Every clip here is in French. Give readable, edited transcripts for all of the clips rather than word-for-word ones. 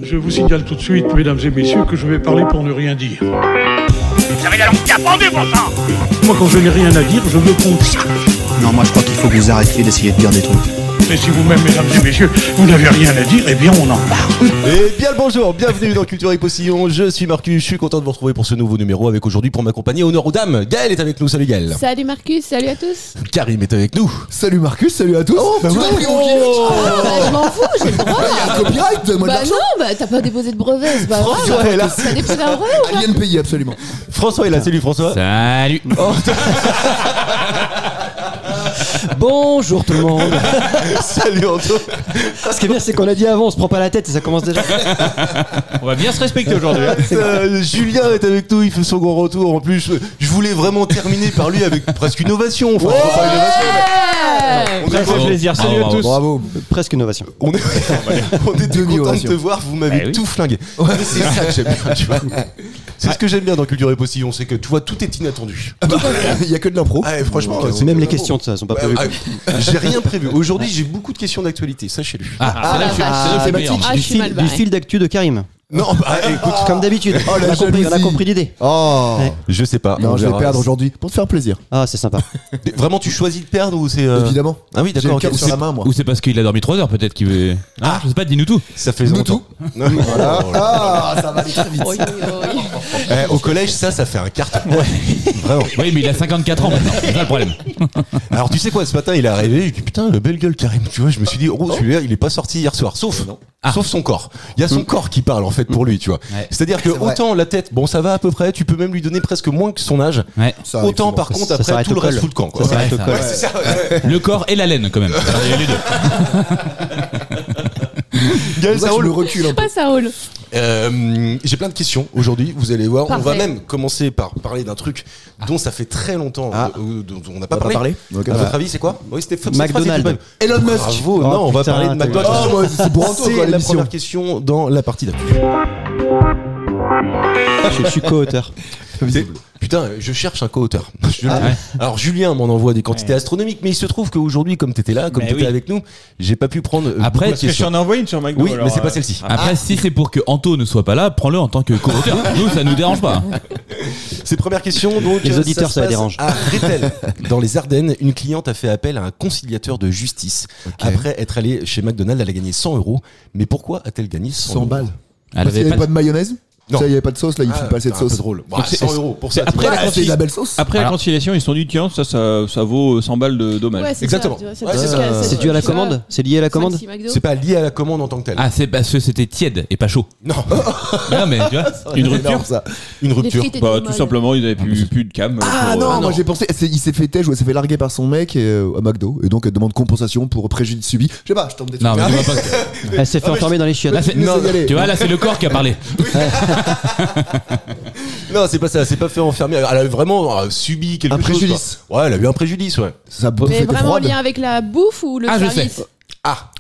Je vous signale tout de suite, mesdames et messieurs, que je vais parler pour ne rien dire. Vous avez la langue qui a pendu, bon sang. Moi, quand je n'ai rien à dire, je veux qu'on sache. Non, moi je crois qu'il faut que vous arrêtiez d'essayer de dire des trucs. Et si vous-même, mesdames et messieurs, vous n'avez rien à dire, eh bien, on en parle. Et bien le bonjour, bienvenue dans Culture avec Postillon. Je suis Marcus, je suis content de vous retrouver pour ce nouveau numéro avec aujourd'hui pour m'accompagner honneur aux dames. Gaël est avec nous, salut Gaël. Salut Marcus, salut à tous. Karim est avec nous. Salut Marcus, salut à tous. Oh, bah tu ouais. m'as pris mon pied. Je m'en fous, j'ai le droit. Il y a un copyright, donne-moi de Bah l'argent. non, bah t'as pas déposé de brevet, c'est pas François grave. est là. Ça dépose d'un brevet ou pas? INPI, absolument. François est là, salut François. Salut. Bonjour tout le monde. Salut Anto. Ce qui est bien, c'est qu'on a dit avant, on se prend pas la tête et ça commence déjà. On va bien se respecter aujourd'hui. Julien est avec nous, il fait son grand retour. En plus, je voulais vraiment terminer par lui avec presque une ovation. Enfin, pas une ovation, mais Ça fait plaisir, salut à tous. Bravo. Presque innovation. on est content de te voir, vous m'avez oui. tout flingué. C'est ça que j'aime bien, tu vois. C'est ce que j'aime bien dans Culture et Postillon, c'est que tu vois, tout est inattendu. Il y a que de l'impro. Ah, franchement, C'est même les questions de ça, sont pas prévues. J'ai rien prévu. Aujourd'hui, j'ai beaucoup de questions d'actualité, sachez-le. C'est là que je suis meilleur. Ah, je suis mal Du barré. fil d'actu de Karim. Non, bah écoute, Comme d'habitude. Oh, la on a jalousie. compris l'idée. Oh. Ouais. je sais pas. Non, on je vais verra. perdre aujourd'hui pour te faire plaisir. Ah, c'est sympa. Vraiment, tu choisis de perdre ou c'est. Évidemment. Ah oui, J'ai d'accord. le cœur ok. sur la main, moi. Ou c'est parce qu'il a dormi 3 heures peut-être qu'il veut. Ah, je sais pas, dis-nous tout. Ça fait Nous longtemps. Voilà. Ah, ça va aller très vite. Oui, oui, oui. Au collège, ça fait un carton. Vraiment. Oui, mais il a 54 ans maintenant. C'est ça le problème. Alors, tu sais quoi, ce matin, il est arrivé, je dis putain, belle gueule, Karim. Tu vois, je me suis dit, oh, celui-là, il est pas sorti hier soir. Sauf son corps. Il y a son corps qui parle, en fait, pour lui, tu vois. Ouais. C'est-à-dire que vrai. autant la tête, bon, ça va à peu près, tu peux même lui donner presque moins que son âge. Ouais. Ça arrive Autant, souvent. par contre, Ça après, s'arrête tout le au reste col. fout le camp, quoi. Ça s'arrête au Ouais, col. Ouais, c'est ça, ouais. Le corps et la laine quand même. Alors, il y a les deux. Gaël, ça Là, je roule. me recule un peu. Pas ça roule. J'ai plein de questions aujourd'hui, vous allez voir. Parfait. On va même commencer par parler d'un truc dont ça fait très longtemps dont on n'a pas parlé. Ok. À votre avis, c'est quoi? Oui, c'était McDonald's. Elon Musk. Bravo, Oh, non, on va putain, parler de t'as eu McDonald's. Oh, moi, c'est pour Anto, C'est quoi, la l'émission. première question dans la partie d'actu. Je suis co-auteur. Putain, je cherche un co-auteur. ouais. Alors Julien m'en envoie des quantités astronomiques, mais il se trouve qu'aujourd'hui, comme t'étais là, comme Mais t'étais oui. avec nous, j'ai pas pu prendre Après, beaucoup de Parce que je questions. t'en ai envoyé une sur McDo. Oui, alors, mais c'est pas celle-ci. Après, si c'est pour que Anto ne soit pas là, prends-le en tant que co-auteur. Nous, ça nous dérange pas. C'est première question, donc Les auditeurs, se ça les passe dérange. À Rethel, dans les Ardennes, une cliente a fait appel à un conciliateur de justice après être allée chez McDonald's. Elle a gagné 100 €. Mais pourquoi a-t-elle gagné 100 100 € balles. Elle Parce qu'il n'y avait pas de mayonnaise. Non. Ça, il n'y avait pas de sauce, là, il faut pas assez de un peu sauce. drôle. Bah, Donc c'est- 100 € pour ça. Après, Ouais, la c'est de la belle sauce. Après la Alors- conciliation, ils se sont dit tiens, ça vaut 100 balles de dommage. Ouais, c'est Exactement. ça, tu vois, Ouais, c'est parce que C'est dû à la tu vois, commande? C'est lié à la commande? Maxi McDo. C'est pas lié à la commande en tant que telle. Ah, c'est parce que c'était tiède et pas chaud. Non, Non, mais tu vois. Une C'est rupture énorme, ça. une Les rupture. frites étaient Bah, tout molles. simplement, ils avaient plus de cam. Ah pour, non, moi j'ai pensé, il s'est fait têche ou il s'est fait larguer par son mec à McDo et donc elle demande compensation pour préjudice subi. Je sais pas, je tente des trucs. Non, mais Ah, dis-moi pas que- Elle s'est fait enfermer dans les chiottes. Là, c'est- Non, y aller. tu vois, là, c'est le corps qui a parlé. Non, c'est pas ça, c'est pas fait enfermer. Elle a vraiment subi quelque Un chose. préjudice. Quoi. Ouais, elle a eu un préjudice, ouais. Ça bouffe Mais était vraiment en froide. lien avec la bouffe ou le Ah, je service? sais.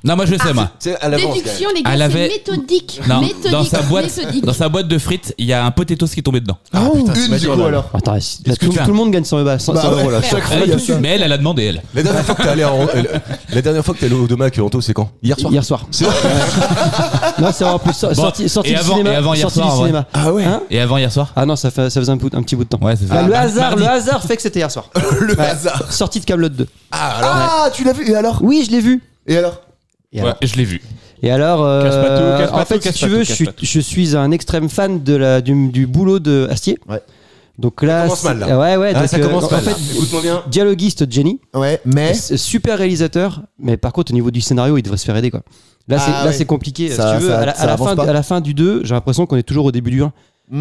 Non, moi, je sais, moi. C'est à l'avance. Déduction, les gars, Elle c'est avait- méthodique. Non, Méthodique, dans sa boîte de frites, il y a un potatoes qui est tombé dedans. Ah putain, Une du coup alors. Attends, là, Qu'est-ce que tout, tu as tout le monde gagne 100 €, 100 Bah ouais. € là. Chaque fois, il y a ça. Mais elle a demandé, elle. La dernière fois que t'es allé la dernière fois que t'es allé au Domac, Anto, c'est quand? Hier soir. Hier soir. C'est vrai. Non, c'est en plus sorti et du avant- cinéma. et avant hier sorti soir, du ouais. cinéma. Ah ouais. Hein Et avant hier soir? Ah non, ça faisait un petit bout de temps. Ouais, c'est Ah, ça. le hasard Mardi. fait que c'était hier soir. Le Ouais. hasard. Sortie de Kaamelott 2. Ah, alors. Ah, tu l'as vu et alors? Oui, je l'ai vu. Et alors? Et Ouais, alors, je l'ai vu. et alors, Casse pas tout, casse pas en fait, tout, si casse tu pas veux, tout, casse pas tout. je suis un extrême fan du boulot de Astier. Ouais. Donc là, commence mal, là. Ouais, Ah, donc, ça commence en mal. fait, là. Écoute-moi bien. dialoguiste Jenny, Ouais, mais. super réalisateur, mais par contre au niveau du scénario, il devrait se faire aider quoi. Là, Ah, là ouais. c'est compliqué. Ça- si tu veux, ça- à ça avance pas. à la fin du 2, j'ai l'impression qu'on est toujours au début du 1.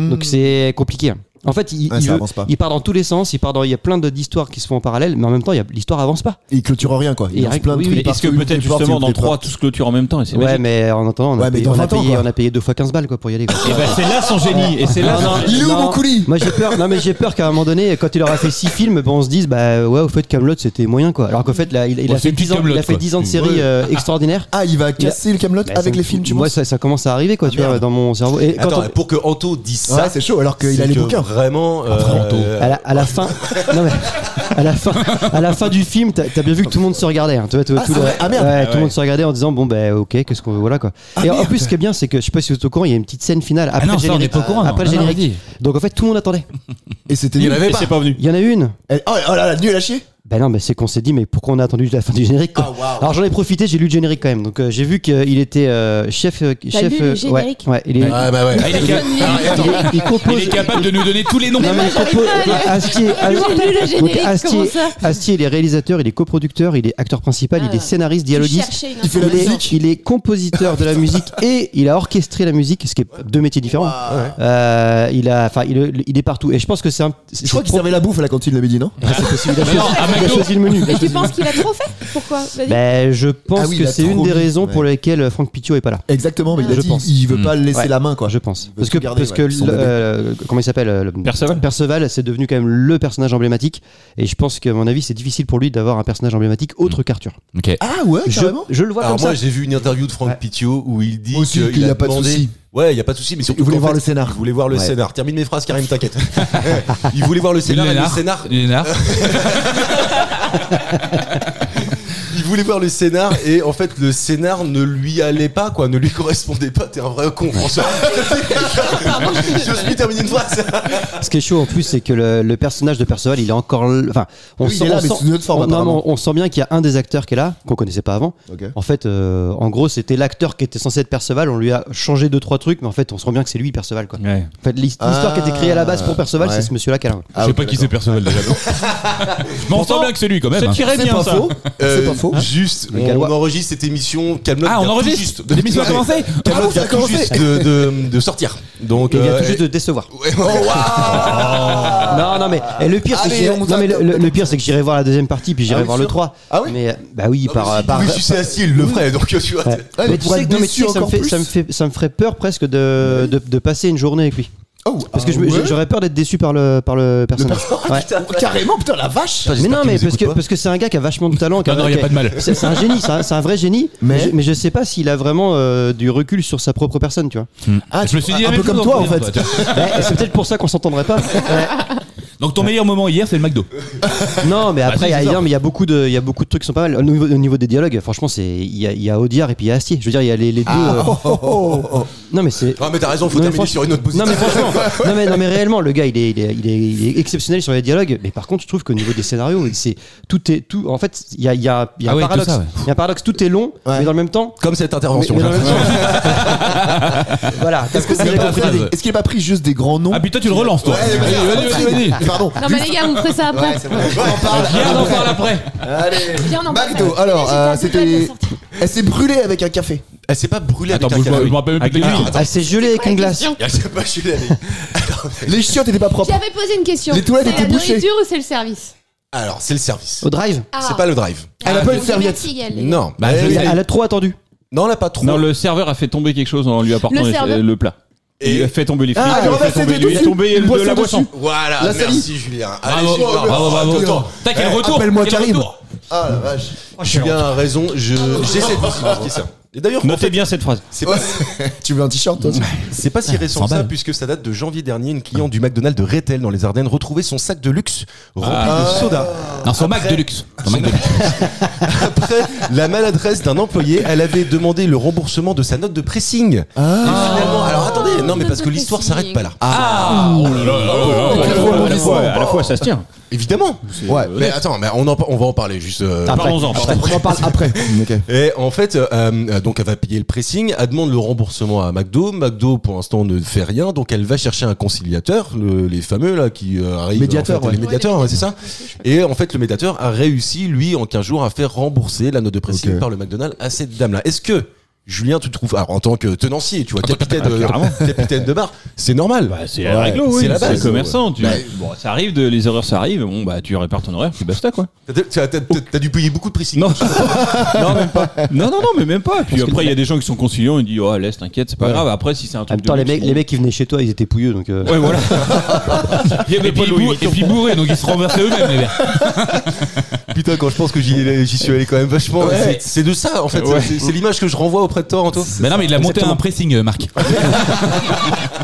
Donc c'est compliqué. En fait, il Ouais, ça avance pas. part dans tous les sens, il y a plein d'histoires qui se font en parallèle, mais en même temps, l'histoire avance pas. Il clôture rien quoi. Et Il lance rien- plein de oui, trucs. oui. il part Est-ce que sur une peut-être porte, justement une dans porte. 3 tous clôturent en même temps et c'est Ouais, magique. mais en attendant, Ouais, mais dans 20 ans, quoi. on a payé 2 fois 15 balles quoi, pour y aller. Quoi. Et ben c'est là son génie. Et c'est là. Non, non, Il est où non. mon coulis? Moi j'ai peur, non mais j'ai peur qu'à un moment donné, quand il aura fait 6 films, on se dise bah ouais au fait Kaamelott c'était moyen quoi. Alors qu'en fait là, il Bon, a c'est fait une 10 petite ans, Kaamelott, il a fait quoi. 10 ans de série extraordinaire. Ah, il va casser le Kaamelott Bah, avec ça- les films, tu moi penses? ça commence à arriver quoi, tu vois, merde. dans mon cerveau. Et quand Attends, on- pour que Anto dise Ouais, ça. c'est chaud alors qu'il c'est a les que bouquins. vraiment. À la fin, non mais à la fin du film, t'as bien vu que tout le monde se regardait. Hein. Tout le monde se regardait en disant bon ben ok, qu'est-ce qu'on voilà quoi. Et en plus, ce qui est bien, c'est que je sais pas si vous êtes au courant, il y a une petite scène finale après le générique. Après le générique. Donc en fait, tout le monde attendait. Et c'était Il y en avait Et pas. c'est pas venu. Il y en a une. Oh là là, nul à chier. Ben non, mais c'est qu'on s'est dit, mais pourquoi on a attendu la fin du générique quoi. Alors j'en ai profité, j'ai lu le générique quand même. Donc j'ai vu qu'il était chef. lu le générique ouais, il est. Ah bah ouais. Il compose. Il est capable de nous donner tous les noms. Non, mais il compose. Astier, J'ai lu le générique, comment ça Astier, il est réalisateur, il est coproducteur, il est acteur principal, il est scénariste, dialoguiste. Il fait la musique. Il est compositeur de la musique et il a orchestré la musique, ce qui est deux métiers différents. Il est partout. Et je pense que c'est un. Je crois qu'il servait la bouffe à la cantine le midi, non? C'est possible. Il a choisi le menu. Mais tu penses qu'il a trop fait? Pourquoi? Vas-y. Ben, je pense Ah oui, il que a c'est trop une des mis, raisons ouais. pour lesquelles Franck Pittiot est pas là. Exactement, mais il a Je dit pense. il veut pas laisser Ouais. la main, quoi. Je pense. Il veut Parce que son bébé. comment il s'appelle Perceval, c'est devenu quand même le personnage emblématique. Et je pense qu'à mon avis, c'est difficile pour lui d'avoir un personnage emblématique autre qu'Arthur. Ok. Ah ouais, carrément. Je le vois Alors comme moi ça. j'ai vu une interview de Franck Ouais. Pittiot où il dit Aussi, qu'il qu'il y a a pas de demandé. souci. Ouais, il y a pas de souci, mais surtout Il voulait qu'en voir fait, le scénar. Il voulait voir le Ouais. scénar. Termine mes phrases, Karim, t'inquiète. Il voulait voir le scénar. Et le scénar. Il voulait voir le scénar et en fait le scénar ne lui allait pas, quoi, ne lui correspondait pas. T'es un vrai con, François. J'ose plus terminer une phrase. Ce qui est chaud en plus, c'est que le personnage de Perceval, il est encore. Enfin, Oui, il est là, mais sous une autre forme, apparemment. on sent bien qu'il y a un des acteurs qui est là, qu'on connaissait pas avant. Ok. En fait, en gros, c'était l'acteur qui était censé être Perceval. On lui a changé 2-3 trucs, mais en fait, on sent bien que c'est lui Perceval, quoi. Ouais. En fait, l'histoire qui a été créée à la base pour Perceval, ouais. c'est ce monsieur-là qui est là. Je sais pas qui c'est Perceval déjà. Je m'en sens bien que c'est lui quand même. Ça hein. tirait C'est bien pas ça. faux. C'est pas faux. Juste, Le on Gallois. enregistre cette émission. Camelot Ah, on vient tout enregistre. juste de- L'émission a commencé. Camelot ça a vient tout commencé. juste de sortir. Donc Il vient tout juste de décevoir. ouais. Non, mais et le pire, c'est que Allez, on le pire, c'est que j'irai voir la deuxième partie, puis j'irai Ah oui, voir le sûr. 3. Ah oui. Mais bah oui, par. Oui, tu sais, Assis, il le ferait. Donc tu vois. Ouais. mais Mais tu pour sais, être non, mais tu sais déçu que ça me encore fait, plus. ça me ferait peur presque de passer une journée avec lui. Oh, Parce que j'aurais peur d'être déçu par le personnage. Ouais. Carrément, putain, la vache. Mais non, mais parce que c'est un gars qui a vachement de talent. Non, y a pas de mal. C'est un génie, c'est un vrai génie. Mais- Mais je sais pas s'il a vraiment du recul sur sa propre personne, tu vois. Ah, Je me suis dit la un même peu comme chose toi, en disant, fait. tiens. C'est peut-être pour ça qu'on s'entendrait pas. Donc ton meilleur moment hier, c'est le McDo. Non, mais après, si, c'est ça. il y a beaucoup de trucs qui sont pas mal. Au niveau des dialogues, franchement, il y a Audiard et puis il y a Astier. Je veux dire, il y a les deux. Non, mais c'est. Ah mais t'as raison, faut Non, mais terminer sur une autre position. Non mais franchement, non mais réellement, le gars il est exceptionnel sur les dialogues. Mais par contre, je trouve qu'au niveau des scénarios, tout. En fait, il y a un Ah oui, paradoxe. tout ça, ouais. Il y a un paradoxe. Tout est long, Ouais. mais dans le même temps. Comme cette intervention. mais dans le même temps- voilà. Est-ce qu'il est pas pris juste des grands noms? Ah puis toi tu le relances toi. Vas-y. Pardon. Non, mais les gars, on ferait ça après. Ouais, c'est vrai. On en parle. Viens, on en parle après. Allez. Viens, on en parle. McDo. Alors, J'ai pas de c'était. sortie. Elle s'est brûlée avec un café. Elle s'est pas brûlée Attends, avec un je café. me rappelle même plus de lui. Ah, c'est gelé avec une glace. Elle s'est pas brûlée avec. Les chiottes étaient pas propres. J'avais posé une question. Les toilettes C'est étaient la bouchées. nourriture ou c'est le service? Alors c'est le service. Au drive. C'est pas le drive. Elle a pas une Les serviette. Martigues, les- Non. Bah, Eh je oui. sais. Elle a trop attendu. Non, elle a pas trop. Non, le serveur a fait tomber quelque chose en lui apportant Le serveur. le plat. Et- Il a fait tomber les frites, Ah, il a le fait reste, tomber c'était lui, dessus. tomber Une de boisson la boisson. dessus. Voilà, La merci salie. Julien. Bravo, Allez, bravo. Attends. T'as quel retour? Appelle-moi Quel Karim. retour Ah la vache. Julien a raison, j'ai cette visibilité ça. Et d'ailleurs, en Notez fait, bien cette phrase. c'est pas, Tu veux un t-shirt, toi? c'est pas si récent que ça, puisque ça date de janvier dernier. Une cliente du McDonald's de Rethel dans les Ardennes retrouvait son sac de luxe rempli de soda. Non, son Mac de luxe. Son Mac de luxe. Après la maladresse d'un employé, elle avait demandé le remboursement de sa note de pressing. Et finalement, alors attendez, non mais parce que l'histoire s'arrête pas là. À la fois, ça se tient. Évidemment. Ouais. Mais attends, mais on va en parler juste. Parlons-en. On en parle après. Ok. Et en fait, donc elle va payer le pressing, elle demande le remboursement à McDo. McDo, pour l'instant, ne fait rien, donc elle va chercher un conciliateur, les fameux là qui arrivent. Médiateur, en fait, ouais. Les médiateurs, ouais, c'est ça. Et en fait, le médiateur a réussi, lui, en 15 jours, à faire rembourser la note de pressing Ok. par le McDonald's à cette dame-là. Est-ce que Julien, tu trouves, alors en tant que tenancier, tu vois, capitaine de bar, c'est normal. Bah, c'est la règle, oui. c'est la C'est base. commerçant. Bah, Bon, ça arrive, les erreurs, ça arrive. Bon, bah, tu répares ton horaire, puis basta, quoi. T'as dû payer beaucoup de pressing. Non, non, même pas. Non, mais même pas. Puis après, il y a des gens qui sont conciliants, ils disent, oh, laisse, t'inquiète, c'est pas grave. Après, si c'est un En truc même temps, de les luxe, mecs, les mecs qui venaient chez toi, ils étaient pouilleux, donc. Ouais, voilà. Il y avait Et pas puis, de Louis Vuitton. bourré, donc ils se renversaient eux-mêmes, les verres. Putain, quand je pense que j'y suis allé quand même vachement. C'est de ça en fait. C'est l'image que je renvoie auprès de toi, Anto. Mais non, mais il a monté un pressing, Marc.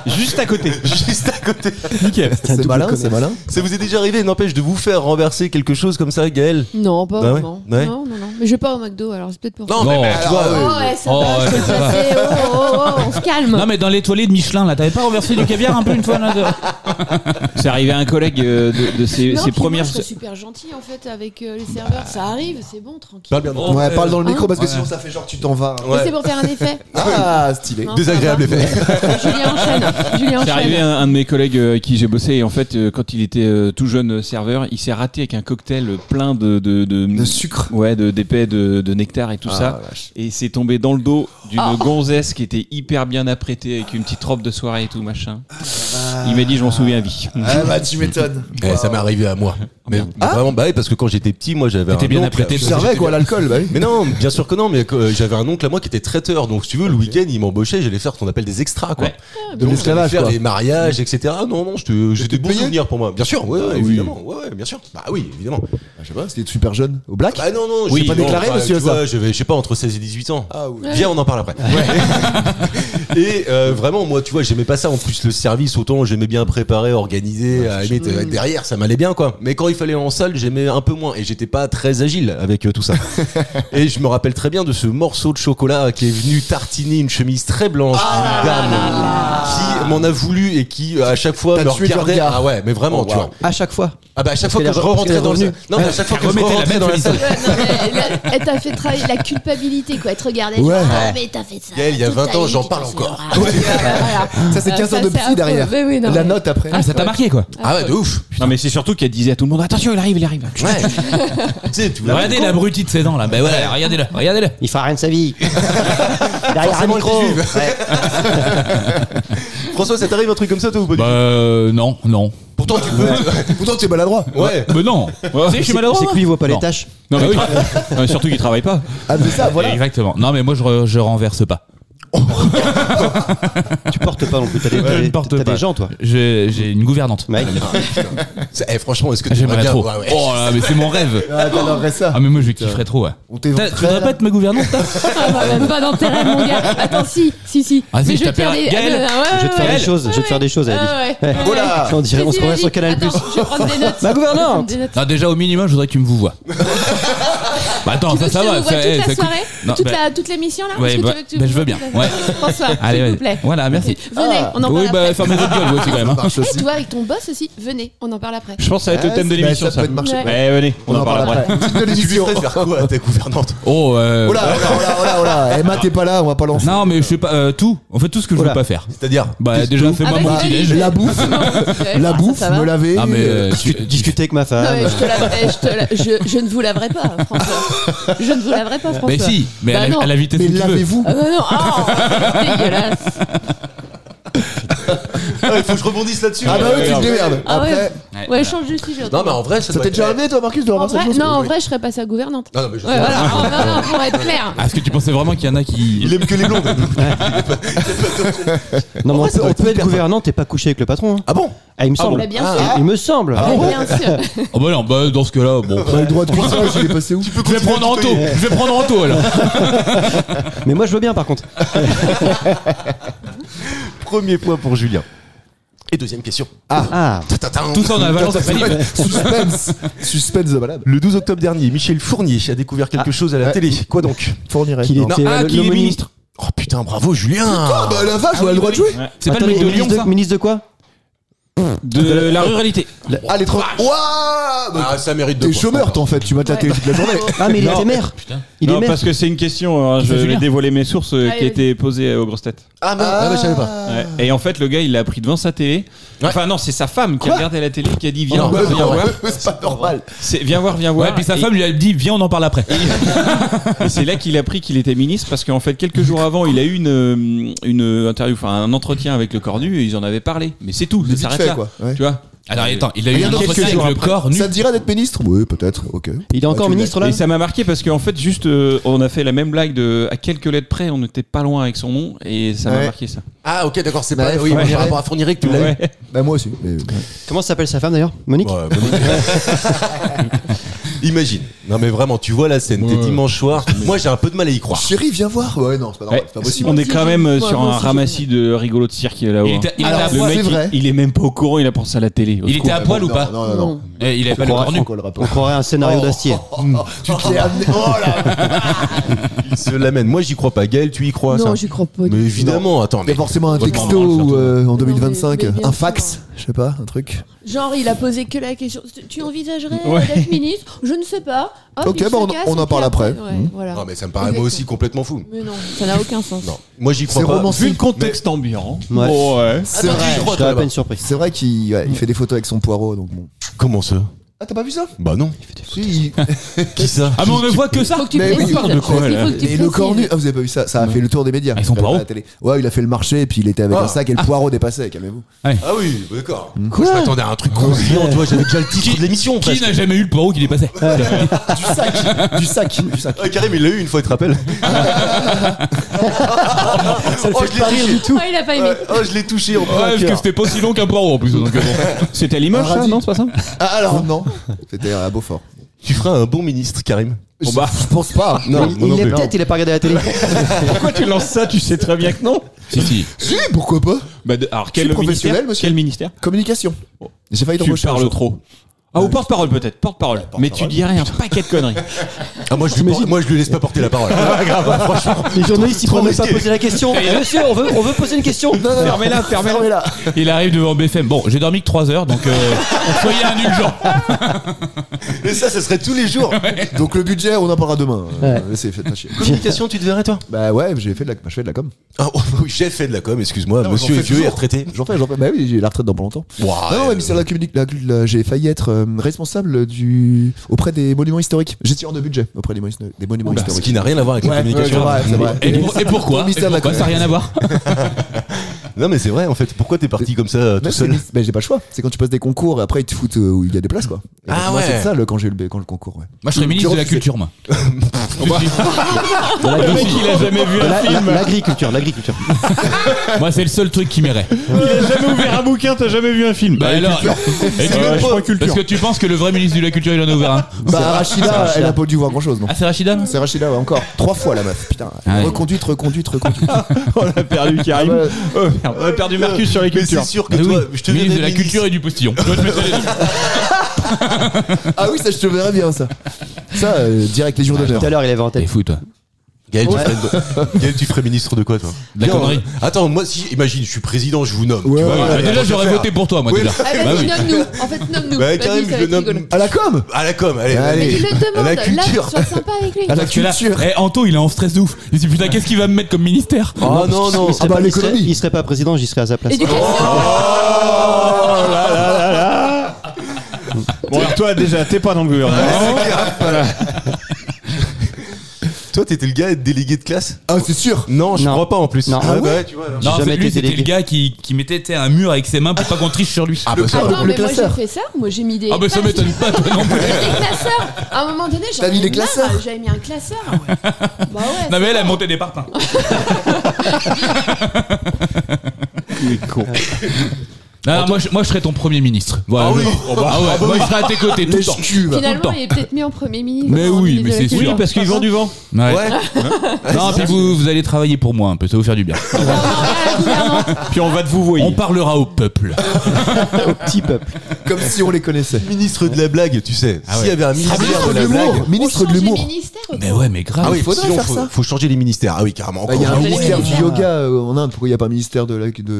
Juste à côté. Juste à côté. Nickel. C'est malin, c'est malin. Ça vous est déjà arrivé, n'empêche, de vous faire renverser quelque chose comme ça, Gaël? Non, pas Bah ouais. vraiment. Ouais. Non. Mais je vais pas au McDo, alors c'est peut-être pour ça. Non, mais tu vois. Oh ouais, ça Oh, va, ouais, je peux le ça va. passer. On se calme. Non, mais dans l'étoilé de Michelin, là, t'avais pas renversé du caviar un peu une fois là, C'est arrivé à un collègue de ses Non, puis premières. moi, je serais super gentil en fait avec les serveurs. Ça arrive, c'est bon, tranquille. Parle bien. Ouais, parle dans le micro parce que Ouais. sinon ça fait genre tu t'en vas. Mais c'est pour faire un effet. Ah, stylé. Non, Désagréable ça va. effet. Julien C'est arrivé enchaîne. un de mes collègues avec qui j'ai bossé et en fait quand il était tout jeune serveur, il s'est raté avec un cocktail plein De sucre. Ouais, d'épais, de nectar et tout ça. Et c'est tombé dans le dos d'une gonzesse qui était hyper bien apprêtée avec une petite robe de soirée et tout machin. Il m'a dit je m'en souviens à vie. Ah bah tu m'étonnes. Ça m'est arrivé à moi. Mais vraiment, bah oui, parce que quand j'étais petit, moi j'avais un T'étais bien oncle. apprêté, Tu servais quoi, l'alcool, bah oui. Mais non, bien sûr que non, mais j'avais un oncle à moi qui était traiteur. Donc si tu veux, le week-end, il m'embauchait, j'allais faire ce qu'on appelle des extras, quoi. Ouais. De l'esclavage, Faire quoi. des mariages, etc. Non, j'étais de bons payé souvenirs pour moi. Bien sûr, ouais, oui. évidemment. Ouais, bien sûr. Bah oui, évidemment. Je sais pas, c'était super jeune. Au black. Bah non, Oui, je sais pas déclaré, monsieur, tu ça. vois, j'avais, je sais pas, entre 16 et 18 ans. Ah oui. Viens, on en parle après. Et vraiment, moi, tu vois, j'aimais pas ça. En plus, le service, autant j'aimais bien préparer, organiser, à la limite, derrière, ça m'allait bien, quoi. Mais quand il fallait en salle, j'aimais un peu moins. Et j'étais pas très agile avec tout ça. Et je me rappelle très bien de ce morceau de chocolat qui est venu tartiner une chemise très blanche d'une dame qui m'en a voulu et qui, à chaque fois, T'as me tué du regardait. regard. Ah ouais, mais vraiment, tu vois. À chaque fois. Ah bah, à chaque fois que qu'elle je est rentrais dans revenue. le non, mais à chaque fois que je remettait la rentrais même dans la chemise. salle. Non, mais elle t'a fait travailler la culpabilité, quoi. Elle te regardait. Ouais. Ah, mais t'as fait ça. Gaël, il y a toute 20 ta ans, vie, j'en tu parle t'en encore. souviendras. Ça c'est 15 Ça, heures de c'est psy derrière. affreux. Oui, non, La mais- note après. Ah, ça t'a marqué, quoi. Ah ouais, de ouf. Non mais c'est surtout qu'elle disait à tout le monde attention il arrive. Ouais. tu sais, tu vois. Regardez l'abruti de ses dents, là. Ben voilà, regardez-le. Il fera rien de sa vie. Derrière un Forcément, micro. le petit juif. François, ça t'arrive un truc comme ça, toi, ou pas du tout? Non. Pourtant, tu peux. Pourtant tu es maladroit. Ouais. Mais non. Tu sais que je suis maladroit. C'est que lui il voit pas les Non. tâches. Non mais, non, mais surtout qu'il travaille pas. Ah mais ça voilà. Exactement. Non, mais moi, je renverse pas. Tu portes pas non plus. T'as des, je ne porte t'as pas. des gens toi. J'ai une gouvernante. Mec. Franchement, est-ce que tu J'aimerais bien trop. Ouais, ouais. Oh là, mais c'est mon rêve. Ah t'adorerais ça. Ah, mais moi, je kifferais trop, ouais. On t'évoquerait, Tu voudrais là. pas être ma gouvernante, toi? Ah, bah, même pas dans tes rêves, mon gars. Attends, si. Ah, si, Mais je vais te faire t'appellerai des- Gaël. Je vais te faire des choses. Je vais te faire des choses. Elle a dit. Ah ouais. Oh là. On dirait on se Vas-y, revoit sur vas-y. Canal+. Attends, je vais prendre des notes. Ma gouvernante. Je vais prendre des notes. Non, déjà, au minimum, je voudrais que tu me vous vois. Bah, attends, Tu veux ça que je va. te vois toute la coûte- soirée Non, bah, toute l'émission là. ouais, Est-ce que bah, tu veux que tu bah, me je veux vois bien. toute la- Ouais. François, Allez, s'il ouais. vous plaît. Voilà, merci. Venez, on en parle Oui, bah, après. fermez votre gueule, vous aussi, quand même. hein. Marche Eh, aussi. tu vois, avec ton boss aussi, venez, on en parle après. Je pense que ça va être le thème de Bah, l'émission ça ça. peut être marché. Ouais. Ouais venez, on en parle après. Titre de Tu lui l'émission. ferais faire quoi à ta gouvernante? Oh, Oh là, oh là. Emma t'es pas là, on va pas lancer. Non, mais je sais pas, tout. En fait, tout ce que je veux Oula. pas faire. C'est-à-dire? Bah, déjà, fais-moi Ah, mon bah, petit vas-y. déj. La bouffe, Ouais, la ça bouffe, va. me laver. Ah, mais Discuter avec ma Non, mais femme. je ne vous laverai pas, François. Je ne vous laverai pas, François. Mais si, mais Bah à non. la vitesse Mais où tu veux. lavez-vous. Ah bah non, oh, dégueulasse. Ah, il faut que je rebondisse là-dessus. Ah bah oui, tu te démerdes. Ah ouais. Après, Ouais, change de sujet. Non, mais en vrai, ça t'est déjà arrivé toi Marcus de En remarquer vrai, cette chose? non, en vrai, je serais passée à gouvernante. Non, mais je Ouais, sais voilà, pas. non, pour être clair. Ah, est-ce que tu pensais vraiment qu'il y en a qui. Il aime que les blondes. Non, mais vrai, ça doit on être peut être hyper gouvernante et pas coucher avec le patron. hein. Ah bon? Ah, il me semble. Bah, bien sûr. Il me semble. Ah, bien sûr. Oh, bah non, bah, dans ce cas-là, bon. Bah, le droit de cuissage, il est passé où? Je vais prendre Anto. Je vais prendre Anto, alors. Mais moi je veux bien par contre. Premier point pour Julien. Et deuxième question. Ah. Tout ça en aval, ça fait libre. Suspense de malade. Le 12 octobre dernier, Michel Fournier a découvert quelque chose à la télé. Quoi donc? Fournirait. Qu'il Non. était Ah, qui est l'homonyme- ministre. Oh putain, bravo Julien. Ah bah la vache, on a le droit de jouer. C'est pas le Attendez, mec de Lyon, ministre ça? ministre de quoi? De la ruralité. Ah les trois. Ouah bah, Ah, ça mérite de t'es points. chômeur toi en fait, tu vas te la télé toute la journée. Ah mais il Non. était maire. Il est Non maire. parce que c'est une question, alors, je C'est vais Julien. dévoiler mes sources qui Allez, a été posée aux grosses têtes. Ah, mais je savais pas. Ouais. Et en fait le gars il l'a pris devant sa télé. Ouais. Enfin non c'est sa femme qui Quoi regardait la télé qui a dit viens, non, viens non, voir. C'est pas normal. Viens voir. Ouais, puis sa Et- femme lui a dit, viens, on en parle après. Et c'est là qu'il a appris qu'il était ministre parce qu'en fait quelques jours avant il a eu une interview, enfin un entretien avec le corps nu et ils en avaient parlé. Mais c'est tout, ça Vite s'arrête fait là. quoi. Ouais. Tu vois. Alors, attends, il a eu Rien un d'autre entretien quelques avec le jours corps nu. Ça te dirait d'être ministre? Oui, peut-être, ok. Il est encore Ah, tu ministre là. Et ça m'a marqué parce qu'en fait juste on a fait la même blague de à quelques lettres près, on n'était pas loin avec son nom et ça m'a Ouais. marqué ça. Ah, ok, d'accord, c'est Bah, pas. Oui, Fourniret. par rapport à Fourniret que tu l'as eu. Ouais. Bah moi aussi. Mais... Comment s'appelle sa femme d'ailleurs? Monique. Ouais, Monique. Imagine. Non mais vraiment, tu vois la scène, t'es dimanche soir. Moi j'ai un peu de mal à y croire. Chérie, viens voir. Ouais, non, c'est pas normal, c'est pas possible. On est quand même sur moi un aussi, ramassis de rigolo de cirque là-haut. Il était Alors, à Le poil. mec, c'est vrai. il est même pas au courant, il a pensé à la télé. Au Il secours. était à poil ou pas? Non. Il avait pas le corps nu. On croirait un scénario d'Astier. Tu te l'es amené. Oh là. Il se l'amène. Moi j'y crois pas. Gaël, tu y crois ça? Non, j'y crois pas. Mais évidemment, attends. Il y a forcément un Votre texto membre, en 2025, mais bien un sûr. fax, je sais pas, un truc. Genre, il a posé que la question. Tu envisagerais Ouais. d'être ministre? Je ne sais pas. Hop, Ok, il bah, se on casse, en et puis parle après. Ouais, voilà. Non mais ça me paraît moi aussi complètement fou. Mais non, ça n'a aucun sens. Non, moi j'y crois C'est pas. romancé. Vu le contexte ambiant. Ouais. Oh, ouais. C'est Attends, vrai. tu y crois, Je serais à toi, peine surpris. C'est vrai qu'il il fait des photos avec son poireau, donc bon. Comment ça? Ah, t'as pas vu ça? Bah non. Si. Qui ça? Ah, mais on ne voit que ça. Faut que tu Mais oui, précises. parle de quoi, là Il faut que tu Et le cornu, précises. ah, vous avez pas vu ça? Ça a fait le tour des médias. Ils sont À la poireaux. télé. Ouais, il a fait le marché et puis il était avec Ah. un sac et le poireau dépassait, calmez-vous. Ah oui, d'accord. Moi, je m'attendais à un truc croustillant, tu vois, j'avais déjà le titre de l'émission. Qui presque. n'a jamais eu le poireau qui dépassait? Du sac. Ah, Karim, il l'a eu une fois, tu te rappelles? Ça le Oh, fait je l'ai pas rire touché. du tout. Ah, il a pas aimé. Oh, je l'ai touché en Ouais, plein parce que cœur. c'était pas si long qu'un poireau en plus. Donc, bon. C'était à Limoges, ça, radis. non? C'est pas ça? Ah, alors non. C'était à Beaufort. Tu feras un bon ministre, Karim. Je pense pas. Non, Il moi non l'est plus. peut-être, il a pas regardé la télé. Pourquoi tu lances ça? Tu sais très bien que non. Si. Si, pourquoi pas? Alors, Je quel suis professionnel, ministère? monsieur. Quel ministère? Communication. J'ai failli Tu t'embaucher. un parles jour. trop. Ah, ou porte-parole peut-être, porte-parole. Mais tu dirais un paquet de conneries. Ah, moi, je lui laisse pas porter la parole. Franchement. Les journalistes, ils Trop pourraient même pas risqué. poser la question. Eh, monsieur, on veut poser une question. Fermez-la, fermez-la. Il arrive devant BFM. Bon, j'ai dormi que 3 heures, donc soyez indulgents. Et ça serait tous les jours. Donc le budget, on en parlera demain. Ouais. Faites pas chier. Communication, tu te verrais, toi? Bah ouais, je fais de la com. Ah, oh, oui, j'ai fait de la com, excuse-moi. Non, Monsieur j'en est fais vieux et toujours. retraité. J'en fais. Bah oui, j'ai la retraite dans pas longtemps. Wow, Non, mais c'est j'ai failli être responsable auprès des monuments historiques. Gestionnaire de budget auprès des monuments Bah, ce historiques. qui n'a rien à voir avec la Ouais, communication. c'est vrai. Et pourquoi? Au mystère de la Ça n'a rien à voir. Non, mais c'est vrai, en fait. Pourquoi t'es parti comme ça, tout seul? Bah, j'ai pas le choix. C'est quand tu passes des concours et après ils te foutent où il y a des places, quoi. Et Ah moi, ouais. c'est ça quand j'ai eu le concours, ouais. Moi, je serais ministre de la refusé. culture, moi. Le mec, il a jamais vu un film. L'agriculture. Moi, c'est le seul truc qui m'irait. Il a jamais ouvert un bouquin, t'as jamais vu un film. Bah alors, et tu- je crois culture. parce que tu penses que le vrai ministre de la culture, il en a ouvert un? Bah, Rachida, elle a pas dû voir grand chose, non. Ah, c'est Rachida, non? C'est Rachida, ouais, encore. 3 fois la meuf, putain. Ah ouais. Reconduite. On a perdu Karim. Ah ouais. Oh, merde, on a perdu Marcus sur les Mais cultures. c'est sûr que Ah toi, oui, je te ministre de verrais la culture et du postillon. Toi, je mettrais les deux. Ah oui, ça je te verrais bien, ça. Ça, direct les jours d'honneur. Tout à l'heure, il avait en T'es tête. fou, toi. Gaël, Gaël, tu ferais ministre de quoi, toi? De la connerie. Attends, moi, si, imagine, je suis président, je vous nomme. Ouais, tu vois, ouais, Bah, déjà, j'aurais voté pour toi, moi, Oui, déjà. Ah, Bah vas-y, oui. nomme-nous. En fait, nomme-nous. Bah, Vas-y, Karim, ça je va le être nomme rigolo. À la com. à la com, allez. Allez. Mais il le demande. La Là, culture. sois sympa avec lui. À la Parce que là, culture. Anto, il est en stress de ouf. Il se dit, putain, qu'est-ce qu'il va me mettre comme ministère? Oh non, non. Il serait bah, pas- l'économie. il serait pas président, j'y serais à sa place. Éducation. Bon, alors toi, déjà, t'es pas dans le gouvernement. Toi, t'étais le gars délégué de classe? Ah, c'est sûr. Non, je Non. crois pas en plus. Non. Ah, Ah bah ouais, tu vois. alors. Non, en jamais fait, lui, été c'était le délégué. gars qui mettait tu sais, un mur avec ses mains pour pas qu'on triche sur lui. Ah, bah ça. Attends, le mais moi j'ai classeur. fait ça. Moi j'ai mis des. Ah, bah ça m'étonne pas, toi non plus. Des classeurs. À un moment donné, j'en T'as mis ai des marre, classeurs. J'avais mis un classeur. Bah ouais. Non, mais elle a c'est monté des parpaings. Il est con. Non, moi, moi, je serais ton premier ministre. Voilà. Ah oui. Ah ouais, moi, je serais à tes côtés tout le temps. Lèche-cul, va. Finalement, le temps. il est peut-être mis en premier ministre. Mais en oui, ministre mais de la c'est Culture. sûr. Parce qu'il vend du vent. Ouais. Ouais. Non, puis vous allez travailler pour moi un peu, ça va vous faire du bien. Non, non, la gouvernante. Puis on va te vous voyer. On parlera au peuple. Au petit peuple. Comme si on les connaissait. Ministre de la blague, tu sais. Ah S'il ouais. y avait un ministère Ministre de de la blague. l'humour. Ministre On de change les l'humour. ministères. Mais ouais, mais grave. Ah oui, faudrait sinon, faire ça. faut changer les ministères. Ah oui, carrément. Bah, il y a un Encore. ministère du ministère. yoga en Inde. Pourquoi il n'y a pas un ministère de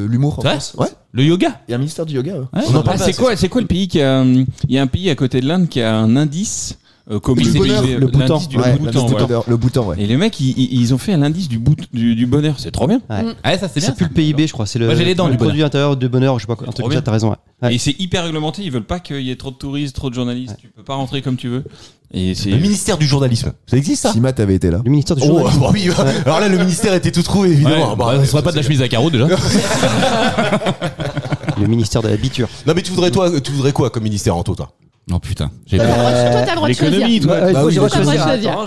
l'humour en C'est vrai France? Ouais. Le yoga. Il y a un ministère du yoga. Ouais. On en parle Ah, pas, c'est quoi le pays qui a. Il y a un pays à côté de l'Inde qui a un indice commun. Du bonheur, le Bhoutan. L'indice du Ouais, Bhoutan, voilà. le Bhoutan, ouais. Et les mecs, ils ont fait l'indice du bonheur. C'est trop bien. Ouais, ça c'est bien. C'est plus le PIB, je crois. C'est le Moi, j'ai les dents le du produit intérieur de bonheur, je sais pas quoi. Un truc trop comme ça, bien. t'as raison. Ouais. Et c'est hyper réglementé. Ils veulent pas qu'il y ait trop de touristes, trop de journalistes. Tu peux pas rentrer comme tu veux. Et c'est. Le ministère du journalisme. Ça existe, ça? Si Matt avait été là. Le ministère du Oh, journalisme. bah oui. Alors là, le ministère était tout trouvé, évidemment. Ouais, Bah, bah, ce serait pas de la chemise à carreaux déjà. Le ministère de la biture. Non, mais tu voudrais quoi comme ministère, Anto, toi? Non putain, j'ai Toi, peur. t'as le droit de L'économie, choisir. toi. Bah, oui, j'ai bah, le droit de oui. choisir. Choisir. Attends,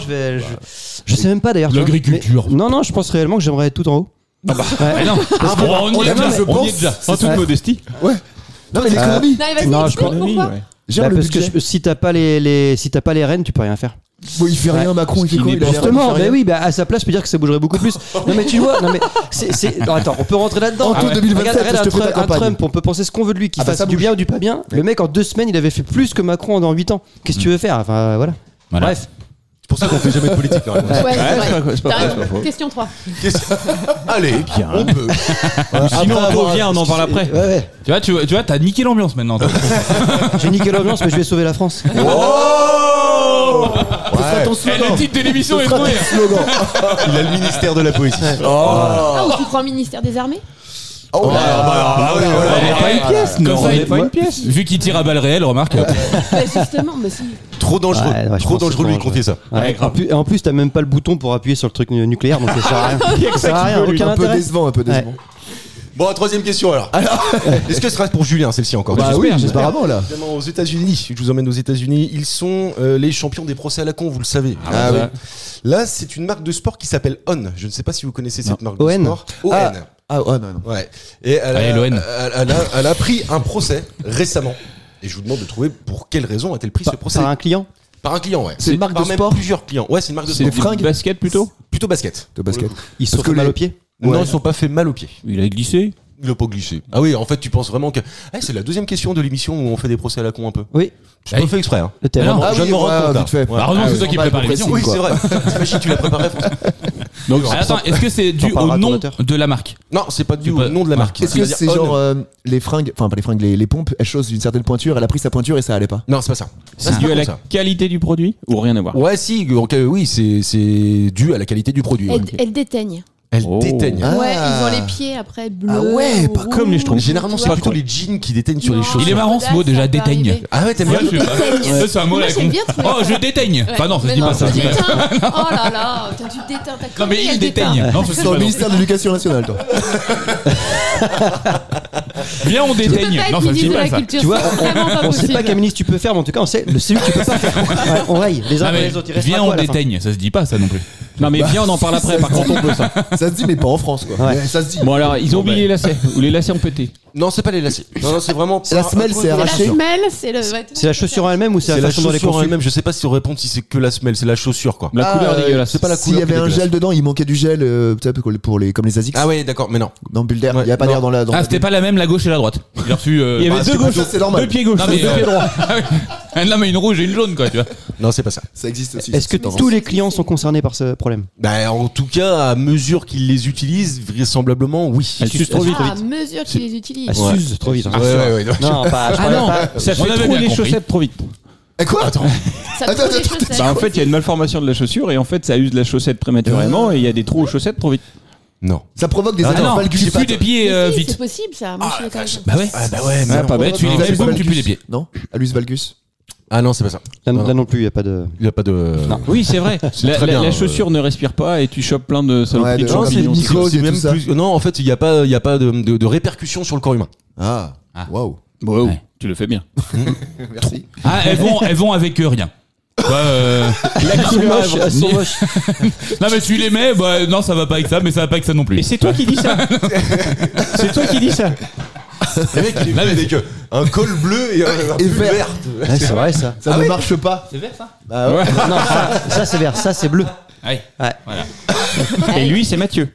je sais même pas d'ailleurs. tu vois. L'agriculture. Mais- Non, je pense réellement que j'aimerais être tout en haut. Mais non, parce qu'on on y est déjà. On y est déjà. En toute modestie. Ouais. Non, mais l'économie. Non, mais vas-y, Non, je explique crois- pourquoi. Gère Bah, le parce que budget. si t'as pas les rênes, tu peux rien faire. Bon, il fait rien, Macron, il fait quoi? Justement, mais oui, à sa place, je peux dire que ça bougerait beaucoup plus. Non, mais tu vois, non, attends, on peut rentrer là-dedans. En tout 2027, regarde, je te fais ta campagne. Trump, on peut penser ce qu'on veut de lui, qu'il fasse ça du bouge. bien ou du pas bien. Le mec, en 2 semaines, il avait fait plus que Macron dans 8 ans. Qu'est-ce que tu veux faire? Enfin, voilà. Bref. C'est pour ça qu'on fait jamais de politique. Ouais, c'est vrai. T'as raison. Question 3. Allez, bien. On peut. Sinon, on vient, on en parle après. Ouais. Tu vois, t'as niqué l'ambiance maintenant. toi. J'ai niqué l'ambiance, mais je vais sauver la France. Le titre de l'émission est trouvé. Il a le ministère de la poésie. Ah, ou tu crois au ministère des Armées? On n'est pas une pièce, non. On n'est pas une pièce. Vu qu'il tire à balles réelles, remarque. Justement, mais si. Trop dangereux. Ouais, Trop dangereux de lui confier ça. Ouais, en plus, t'as même pas le bouton pour appuyer sur le truc nucléaire, donc ça sert à rien. Ça sert à rien, aucun Un peu intérêt. décevant, Bon, troisième question alors. Est-ce que ce sera pour Julien celle-ci encore? Bah oui, apparemment là. Évidemment, aux États-Unis, je vous emmène aux États-Unis. Ils sont les champions des procès à la con, vous le savez. Ah oui. Là, c'est une marque de sport qui s'appelle On. Je ne sais pas si vous connaissez cette marque de ON. sport. ON. Ah, non. Ouais. Et elle a pris un procès récemment. Et je vous demande de trouver pour quelle raison a-t-elle pris ce procès. Par un client? Par un client, ouais. C'est une marque de par même sport. Plusieurs clients. Ouais, c'est une marque de sport. Des fringues. Basket plutôt. Plutôt basket. De basket. Ils se sont fait mal aux pieds? Non, ils sont pas fait mal aux pieds. Il a glissé. Il a pas glissé. Ah oui, en fait, tu penses vraiment que. C'est la deuxième question de l'émission où on fait des procès à la con un peu. Oui. Je pas fait exprès. Hein. Le terrain. Je viens de me rendre compte. vite fait. Ouais. Heureusement que c'est toi qui prépare l'émission. Oui, c'est vrai. T'imagines, tu l'as préparé, François. Donc, attends, est-ce que c'est dû au nom de la marque? Non, c'est pas dû au nom de la marque. Est-ce que c'est genre les fringues, enfin pas les fringues, les pompes, elles chaussent d'une certaine pointure, elle a pris sa pointure et ça allait pas? Non, c'est pas ça. C'est dû à la qualité du produit ou rien à voir? Ouais, si, oui, c'est dû à la qualité du produit. Ouais. Elle déteigne. Elle déteigne. Ouais, ils ont les pieds après bleus. Ah ouais, ou pas rouges, comme les Schtroumpfs. Généralement, c'est tu vois. plutôt les jeans qui déteignent sur les Non. chaussures. Il est marrant ce mot déjà, déteigne. Ah ouais, t'aimes bien? Déteigne. C'est un mot Moi, là. j'aime bien trouver. Oh, je déteigne. Ouais. Enfin non, ça se Mais dit pas ça. tu déteins. Oh là là, tu déteins ta Non mais il déteigne. Non, ça se dit C'est dans pas, le non. ministère de l'Éducation nationale, toi. Viens, on déteigne. Non, ça se dit de pas la ça. culture, Tu vois, c'est vraiment pas on sait pas possible. quel ministre tu peux faire, mais en tout cas, on sait celui que tu peux pas faire. Ouais, on raye les uns Non, après mais les autres. Il reste viens, pas quoi on à la fin. déteigne. Ça se dit pas ça non plus. Non mais viens, on en parle après. Par contre, on peut ça. Ça se dit, mais pas en France, quoi. Ouais. Mais ça se dit. Bon alors, ils ont oublié les lacets ou les lacets ont pété. Non, c'est pas les lacets. Non, c'est vraiment. La semelle, c'est C'est la arraché. semelle, c'est le. C'est la chaussure en elle-même ou c'est C'est la la façon dont elle est chaussure en conçue? elle-même. Je sais pas si on répond si c'est que la semelle, c'est la chaussure quoi. La couleur dégueulasse. C'est pas la S'il couleur. y avait un qui est gel dedans, il manquait du gel, tu sais, pour les, comme les Asics. Ah ouais, d'accord, mais non. Dans Builder, Ouais, il y a pas non. d'air dans la. Ah, c'était pas la même, la gauche et la droite. J'ai reçu. Il y avait deux gauches, c'est normal. deux pieds gauches, Non, mais, deux pieds droits. Non mais une rouge et une jaune quoi, tu vois. Non, c'est pas ça. Ça existe aussi. Est-ce que c'est tous les clients sont concernés par ce problème? Bah, en tout cas, à mesure qu'ils les utilisent, vraisemblablement, oui. Elle suce trop vite. Ah, à mesure qu'ils les utilisent. Elle Ouais. s'use trop vite. hein. Ouais. Non, pas. je Ah parlais non, pas- ça On fait avait trop bien les compris. chaussettes trop vite. Quoi? Attends. Ça trouve les chaussettes. Bah en fait, il y a une malformation de la chaussure et en fait, ça use la chaussette prématurément et il y a des trous aux chaussettes trop vite. Non. Ça provoque des Ah erreurs non, tu valgus. pues des pieds Mais si, vite. c'est possible ça. Moi, je suis d'accord avec ça. Bah ouais. Ah bah ouais, Ah, pas bête. Tu les mets, boum, tu pues les pieds. Non? Alus valgus. Ah non, c'est pas ça. Là Non, non plus, il n'y a pas de. Il y a pas de. Oui, c'est vrai. très bien, La chaussure ne respire pas et tu chopes plein de Ouais, saloperies de de Non, c'est champignons. mycoses et même tout ça. plus. Non, en fait, il y a pas de répercussions sur le corps humain. Ah. Waouh. Wow, Ouais. tu le fais bien. Merci. Ah, elles vont avec rien. Bah, Elles sont moches, elles sont moches. non mais tu les mets, bah non ça va pas avec ça, mais ça va pas avec ça non plus. Et c'est toi qui dis ça. C'est toi qui dis ça. Le mec, il est avec un col bleu et un Et pull vert. vert. Ouais, c'est vrai ça. Ça ne marche pas. C'est vert ça? Bah ouais. Non, ça c'est vert, ça c'est bleu. Ouais. Ouais. Voilà. Et lui, c'est Mathieu.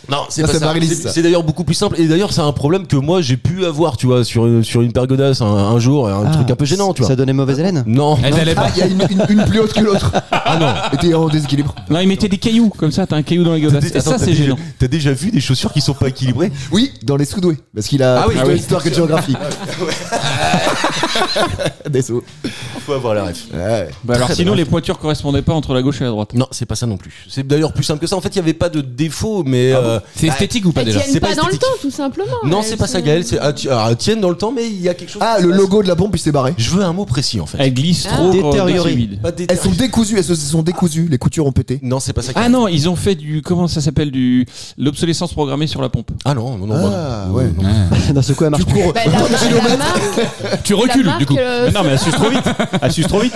Non, c'est Ça, pas c'est ça. Marie-Lise, ça. C'est d'ailleurs beaucoup plus simple. Et d'ailleurs, c'est un problème que moi j'ai pu avoir, tu vois, sur une pergodasse un jour, un truc un peu gênant, tu vois. Ça donnait mauvaise haleine. Non. Elle allait Ah, pas. il y a une plus haute que l'autre. Ah non. Et t'es en déséquilibre. Non, il mettait des cailloux comme ça. T'as un caillou dans la godasse. Et ça, c'est gênant. T'as déjà vu des chaussures qui sont pas équilibrées? Oui, dans les Soudoués. Parce qu'il a Ah oui, plus ah de oui. histoire que de géographie. Des sous. Faut avoir la ref. Ouais. Bah alors, sinon, les pointures correspondaient pas entre la gauche et la droite. Non, c'est pas ça non plus. C'est d'ailleurs plus simple que ça. En fait, il y avait pas de défaut, mais. C'est esthétique ou pas Elles déjà? tiennent C'est pas pas dans le esthétique. temps, tout simplement. Non, Elles c'est pas ça, sont- Gaël. Elles tiennent dans le temps, mais il y a quelque chose. Ah, qui se le passe. logo de la pompe, il s'est barré. Je veux un mot précis en fait. Elle glisse Ah. trop. Détériorée. vide. Pas des- Elles sont décousues, elles se sont décousues. Les coutures ont pété. Non, c'est pas ça. Ah non, ils ont fait du. Comment ça s'appelle? L'obsolescence programmée sur la pompe. Ah non, non. Ah, ouais. D'un seul coup, elle marche plus. Bah, la marque, Tu la recules marque, du coup. Mais non, mais elle suce trop vite. Elle suce trop vite.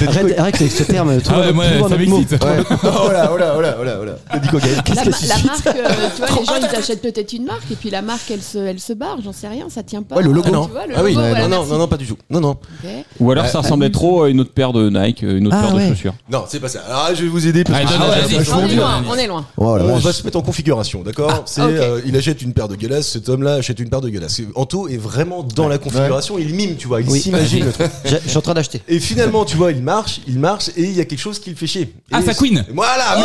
Arrête avec ce terme. Ah ouais, moi, ça m'excite. Oh là. T'as dit quoi, Gaël? La marque, tu vois, les gens ils achètent peut-être une marque et puis la marque elle se barre, j'en sais rien, ça tient pas. Ouais, le logo. Tu Non. vois, le Ah oui, logo, voilà, non, pas du tout. Non. Ok. Ou alors ça ressemblait trop à une autre paire de Nike, une autre paire de chaussures. Non, c'est pas ça. Alors je vais vous aider parce que On est loin. Voilà, on va se mettre en configuration, d'accord? C'est ok. il achète une paire de gueulasses, cet homme-là achète une paire de gueulasses. Anto est vraiment dans la configuration, il mime, tu vois, il s'imagine le truc. Je suis en train d'acheter. Et finalement, tu vois, il marche et il y a quelque chose qui le fait chier. Ah, Et sa queen. Voilà.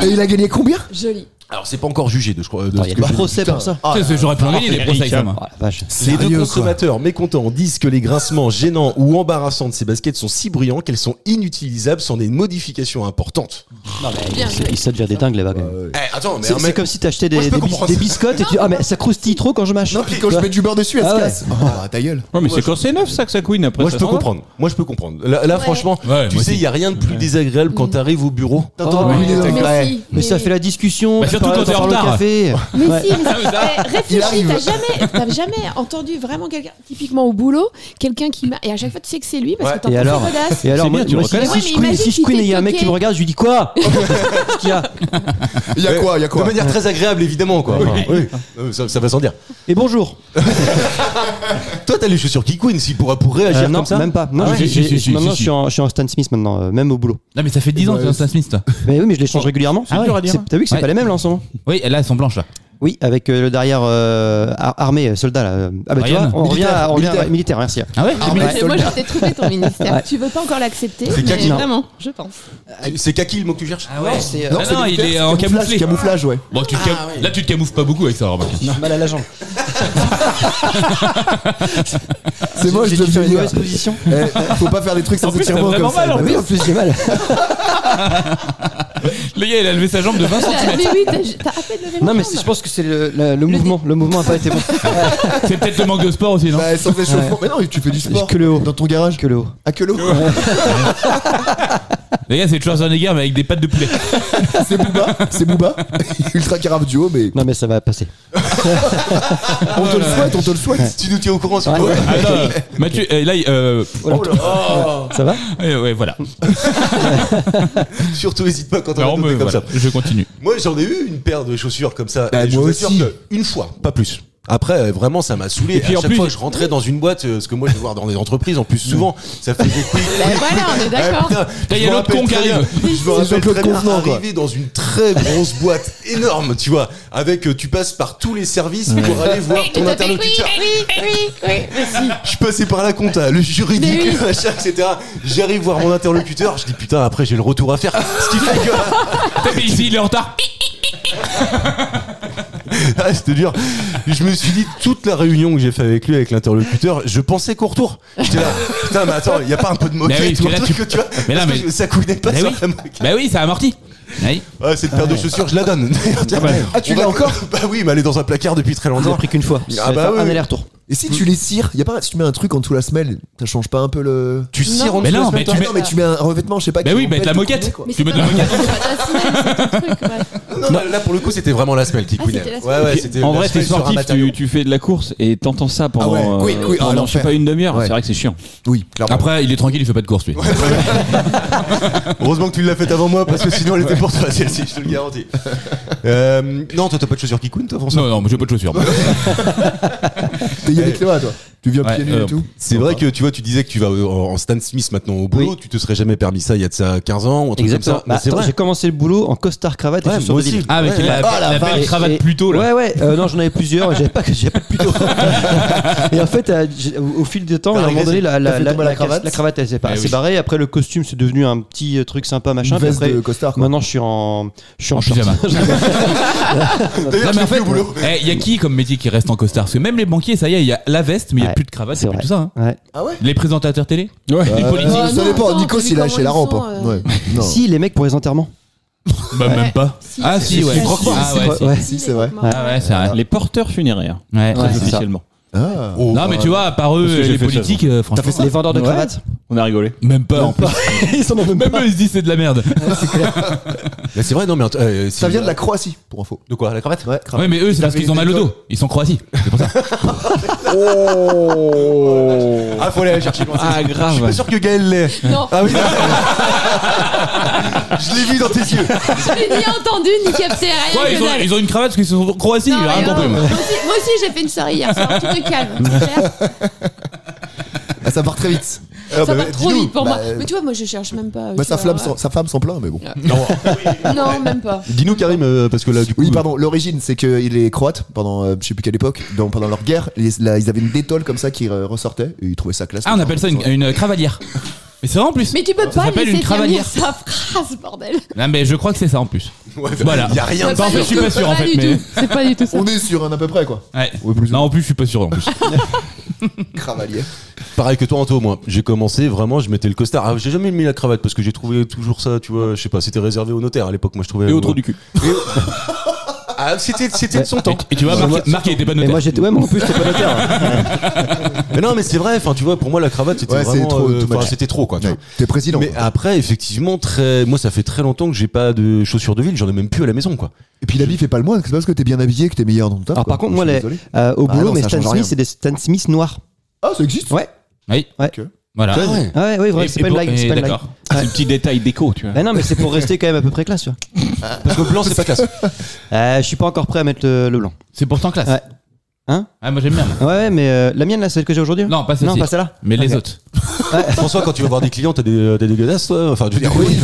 Et il a gagné combien? Joli. Alors c'est pas encore jugé, je crois. Il y a des procès pour ça. J'aurais pu en gagner des procès avec ça, moi. Oh, la vache. Les deux Sérieux, consommateurs mécontents disent que les grincements gênants ou embarrassants de ces baskets sont si bruyants qu'elles sont inutilisables sans des modifications importantes. Non, mais Bien joué. ça devient des dingues là-bas quand même. Attends, mais C'est comme si t'achetais Moi, je peux comprendre des ça. biscottes et tu mais ça croustille trop quand je mâche. Non, puis quand je mets du beurre dessus, elle Ah se ouais. casse. Ta gueule. Ouais, mais c'est quand c'est neuf ça que ça couine après. moi je ça peux s'en va. comprendre. Moi je peux comprendre. Là franchement, Ouais, tu moi sais, aussi. il y a rien de plus désagréable quand t'arrives au bureau. T'entends Oh, bruit Mais dedans. si, Mais ça fait la discussion. Bah, tu surtout parles- quand t'es en parles au retard. café. Mais Ouais. si, mais Il réfléchis, arrive. t'as jamais entendu vraiment quelqu'un, typiquement au boulot, quelqu'un qui m'a. Et à chaque fois, tu sais que c'est lui parce que t'en Et alors audace. Et alors, C'est bien, moi, tu moi, reconnais. Ouais, si mais imagine je si queen et il y a un t'es mec qui toqué. me regarde, je lui dis quoi? Qu'est-ce qu'il y a? Il y a quoi? De manière très agréable évidemment quoi. Oui. Ça va sans dire. Et bonjour. Toi t'as les chaussures qui queen s'il pourra pour réagir Non, comme ça. même pas. Non, Ah ouais, si. maintenant je suis en Stan Smith maintenant, même au boulot. Non, mais ça fait 10 ans que tu es dans Stan Smith, toi. Mais oui, mais je les change régulièrement. Ah ouais. T'as vu que c'est Ouais. pas les mêmes là en ce moment? Oui, là, elles sont blanches, là. Oui, avec le derrière armée, soldat là. Ah bah tu Ryan. vois, on revient Militaire. militaire, merci. Ah ouais? Mais moi, je t'ai trouvé ton ministère. Ouais. Tu veux pas encore l'accepter? C'est Mais kaki. vraiment, je pense. C'est kaki le mot que tu cherches. Ah ouais, c'est Non, Ah c'est non, il militaire, est c'est en camouflé. Camouflage, ouais. Bon, là, tu te camoufles pas beaucoup avec ça, remarque. mal à la jambe. C'est moche J'ai de dû faire une venir. mauvaise position. Faut pas faire des trucs sans En plus, étirement t'as comme vraiment mal, ça. en Oui, en plus j'ai mal. Le gars, il a levé sa jambe de 20 cm. Mais oui, t'as à peine levé la Non mais jambe. je pense que c'est le mouvement. Le mouvement a pas été bon. C'est peut-être le manque de sport aussi, non? Bah, sans échauffement. Mais non, tu fais du sport. Que le haut. Dans ton garage. Que le haut. Ah, que l'eau. Les gars, c'est Schwarzenegger, mais avec des pattes de poulet. C'est Booba. Ultra carab duo, mais Non mais ça va passer. on te le souhaite. Tu nous tiens au courant s'il Ouais. te plaît. Attends, Mathieu, là, Ça va? ouais, voilà. Surtout n'hésite pas quand on Alors, a noté comme voilà, ça. je continue. Moi j'en ai eu une paire de chaussures comme ça. Bah, et je moi vous assure aussi. que une fois, pas plus. Après, vraiment, ça m'a saoulé. Et puis, à en chaque plus- fois que je rentrais dans une boîte, ce que moi je vais voir dans des entreprises, en plus souvent, ça fait des couilles. Ben voilà, on est d'accord. Là, il y a l'autre con qui arrive. Je me C'est rappelle Jean-Claude très bien Contenant, quoi. arriver dans une très grosse boîte énorme, tu vois, avec tu passes par tous les services pour aller voir ton interlocuteur. Oui. Je passais par la compta, le juridique, Mais oui. le machin, etc. J'arrive voir mon interlocuteur, je dis putain, après j'ai le retour à faire. Ce qui fait que. Putain, mais ici, il est en retard. Ah, je te jure, je me suis dit toute la réunion que j'ai fait avec lui, avec l'interlocuteur, je pensais qu'au retour. J'étais là, putain, mais attends, il y a pas un peu de Mais oui, moquette ou parce un que là, truc que tu vois. Mais non, Parce que ça couinait pas Mais sur oui. la moquette. Bah oui, ça a amorti. Oui. Ah, cette paire de chaussures, je la donne. Ah, tu On l'as va- encore? Bah oui, mais elle est dans un placard depuis très J'ai longtemps. pris qu'une fois. Ah bah un oui. aller-retour. Et si tu les cires, y a pas, si tu mets un truc en dessous la semelle, ça change pas un peu le. Tu cires en Mais dessous non, la mais semelle, tu toi mets- Non, mais tu mets un revêtement, je sais pas. Bah qui oui, bah empêche la de moquette. couler, quoi. Mais Tu mets de c'est la pas moquette. c'est ton truc, ouais. Non, là pour le coup, c'était vraiment la semelle qui Ah, couinait. c'était la Ouais, semelle. ouais, c'était En la vrai, t'es semelle sur un sportif, matériau. tu fais de la course et t'entends ça pendant, Ah ouais, oui, pendant, ah, je sais l'enfer. pas, une demi-heure. Ouais. C'est vrai que c'est chiant. Oui, clairement. Après, il est tranquille, il fait pas de course, lui. Heureusement que tu l'as faite avant moi parce que sinon elle était pour toi celle-ci, je te le garantis. Non, toi t'as pas de chaussures qui couinent, toi, François? Non, non, moi j'ai pas de chaussures. T'es Yannick Léa, toi. Tu viens Ouais, pieds nus et tout. C'est vrai que tu vois, tu disais que tu vas en Stan Smith maintenant au boulot, Oui. tu te serais jamais permis ça il y a de ça 15 ans ou un truc Exactement. comme ça. Bah, Bah, c'est attends, vrai. j'ai commencé le boulot en costard cravate et Ouais, chaussures moi de ville. aussi. Ah, avec Ouais, la la belle vache. cravate Et- plus tôt, là. Ouais, non, j'en avais plusieurs, j'avais pas de plus tôt. Et en fait, au fil du temps, à un moment donné, T'as fait tomber la cravate. la cravate, elle s'est Eh oui. barrée. Après, le costume, c'est devenu un petit truc sympa, machin. Une Puis veste après, de costard, quoi. maintenant, je suis en En short. pyjama. D'ailleurs, Non, je mais en l'ai fait fait, au boulot. il y a qui comme métier qui reste en costard? Parce que même les banquiers, ça y est, il y a la veste, mais il y a Ouais, plus de cravate, c'est c'est plus vrai. tout ça. Hein. Ouais. Ah ouais? Les présentateurs télé? Ouais. Les politiques? Ah, Ça non, dépend. attends, Nikos, t'as vu il a comment chez la ils rampe. sont, hein. Ouais. Non. Si, les mecs pour les enterrements. Bah, Ouais. même pas. Si, Ah, c'est- si, ouais. c'est- Ah, ouais, si. Ouais. Si, c'est vrai. Ah, ouais, c'est vrai. Les porteurs funéraires, Ouais. Ouais, c'est ça. officiellement. Ah. Oh, Non, mais tu vois, à part Parce eux, que j'ai les fait ça, politiques, franchement. Les vendeurs de Ouais. cravates. On a rigolé. Même pas, en plus. Ils sont même Même eux, ils se disent c'est de la merde. Mais c'est vrai, non, mais Ça vient de la Croatie, pour info. De quoi, la cravate? Ouais, Ouais, mais eux, c'est parce qu'ils ont mal au dos. Ils sont Croatie. C'est pour ça. Ah, faut aller la chercher. Ah, grave. Je suis pas sûr que Gaël l'ait. Non. Ah oui. Je l'ai vu dans tes yeux. Je l'ai ni entendu ni capté rien. Ouais, ils ont une cravate parce qu'ils sont Croatie. Non, J'ai rien mais compris. moi aussi j'ai fait une soirée hier soir. Tu te calmes. Ah, ça part très vite. Ça va trop vite pour moi. Mais tu vois, moi je cherche même pas. Sa femme s'en plaint, mais bon. Non, même pas. Dis-nous, Karim, parce que là, du coup. Oui, pardon, l'origine, c'est qu'il est croate pendant, je sais plus quelle époque, pendant leur guerre, ils avaient une détole comme ça qui ressortait et ils trouvaient ça classe. Ah, on appelle ça une cravalière. Mais c'est vrai en plus. Mais tu peux Ça pas s'appelle laisser une cravalière. terminer sa phrase, bordel. Non, mais je crois que c'est ça en plus. Ouais, Voilà. Y a rien de En fait, je suis pas sûr en fait. Mais... C'est pas du tout ça. On est sur un à peu près, quoi. Ouais. Ouais, plus ou Non, en plus, je suis pas sûr en plus. Cravalier. Pareil que toi, Anto, moi. J'ai commencé vraiment, je mettais le costard. Ah, j'ai jamais mis la cravate parce que j'ai trouvé toujours ça, tu vois. Je sais pas, c'était réservé aux notaires à l'époque. Moi, je trouvais. Et au trou du cul. Ah, c'était de son temps. Et tu vois, Marc il était pas Mais notaire. moi j'étais, ouais, moi en plus j'étais pas notaire. Mais non, mais c'est vrai. Enfin, tu vois, pour moi, la cravate, c'était Ouais, c'est vraiment. trop, too enfin, much. c'était trop, quoi. tu Ouais. vois. T'es président. Mais après, effectivement, moi, ça fait très longtemps que j'ai pas de chaussures de ville. J'en ai même plus à la maison, quoi. Et puis l'habit fait pas le moine, c'est pas parce que t'es bien habillé que t'es meilleur dans ton taf. Alors quoi. par contre, Je moi, suis les, désolé. au boulot, non, mes ça Stan change Smith, rien. c'est des Stan Smith noirs. Ah, ça existe. Ouais. Oui. Ouais. Ok. Voilà. Ah ouais. Ouais, oui, vrai, c'est pas une blague. C'est pas une blague. D'accord. C'est un petit détail déco, tu vois. Bah non, mais c'est pour rester quand même à peu près classe, tu vois. Parce que le blanc, c'est pas classe. Je suis pas encore prêt à mettre le blanc. C'est pourtant classe. Ouais. Hein? Ah, moi j'aime bien. Ouais, mais la mienne là, celle que j'ai aujourd'hui? Non, pas celle-ci. Non, pas celle-là. Mais les Ok. autres. François, quand tu vas voir des clients, t'as des godasses, toi. Enfin, je veux dire, oui.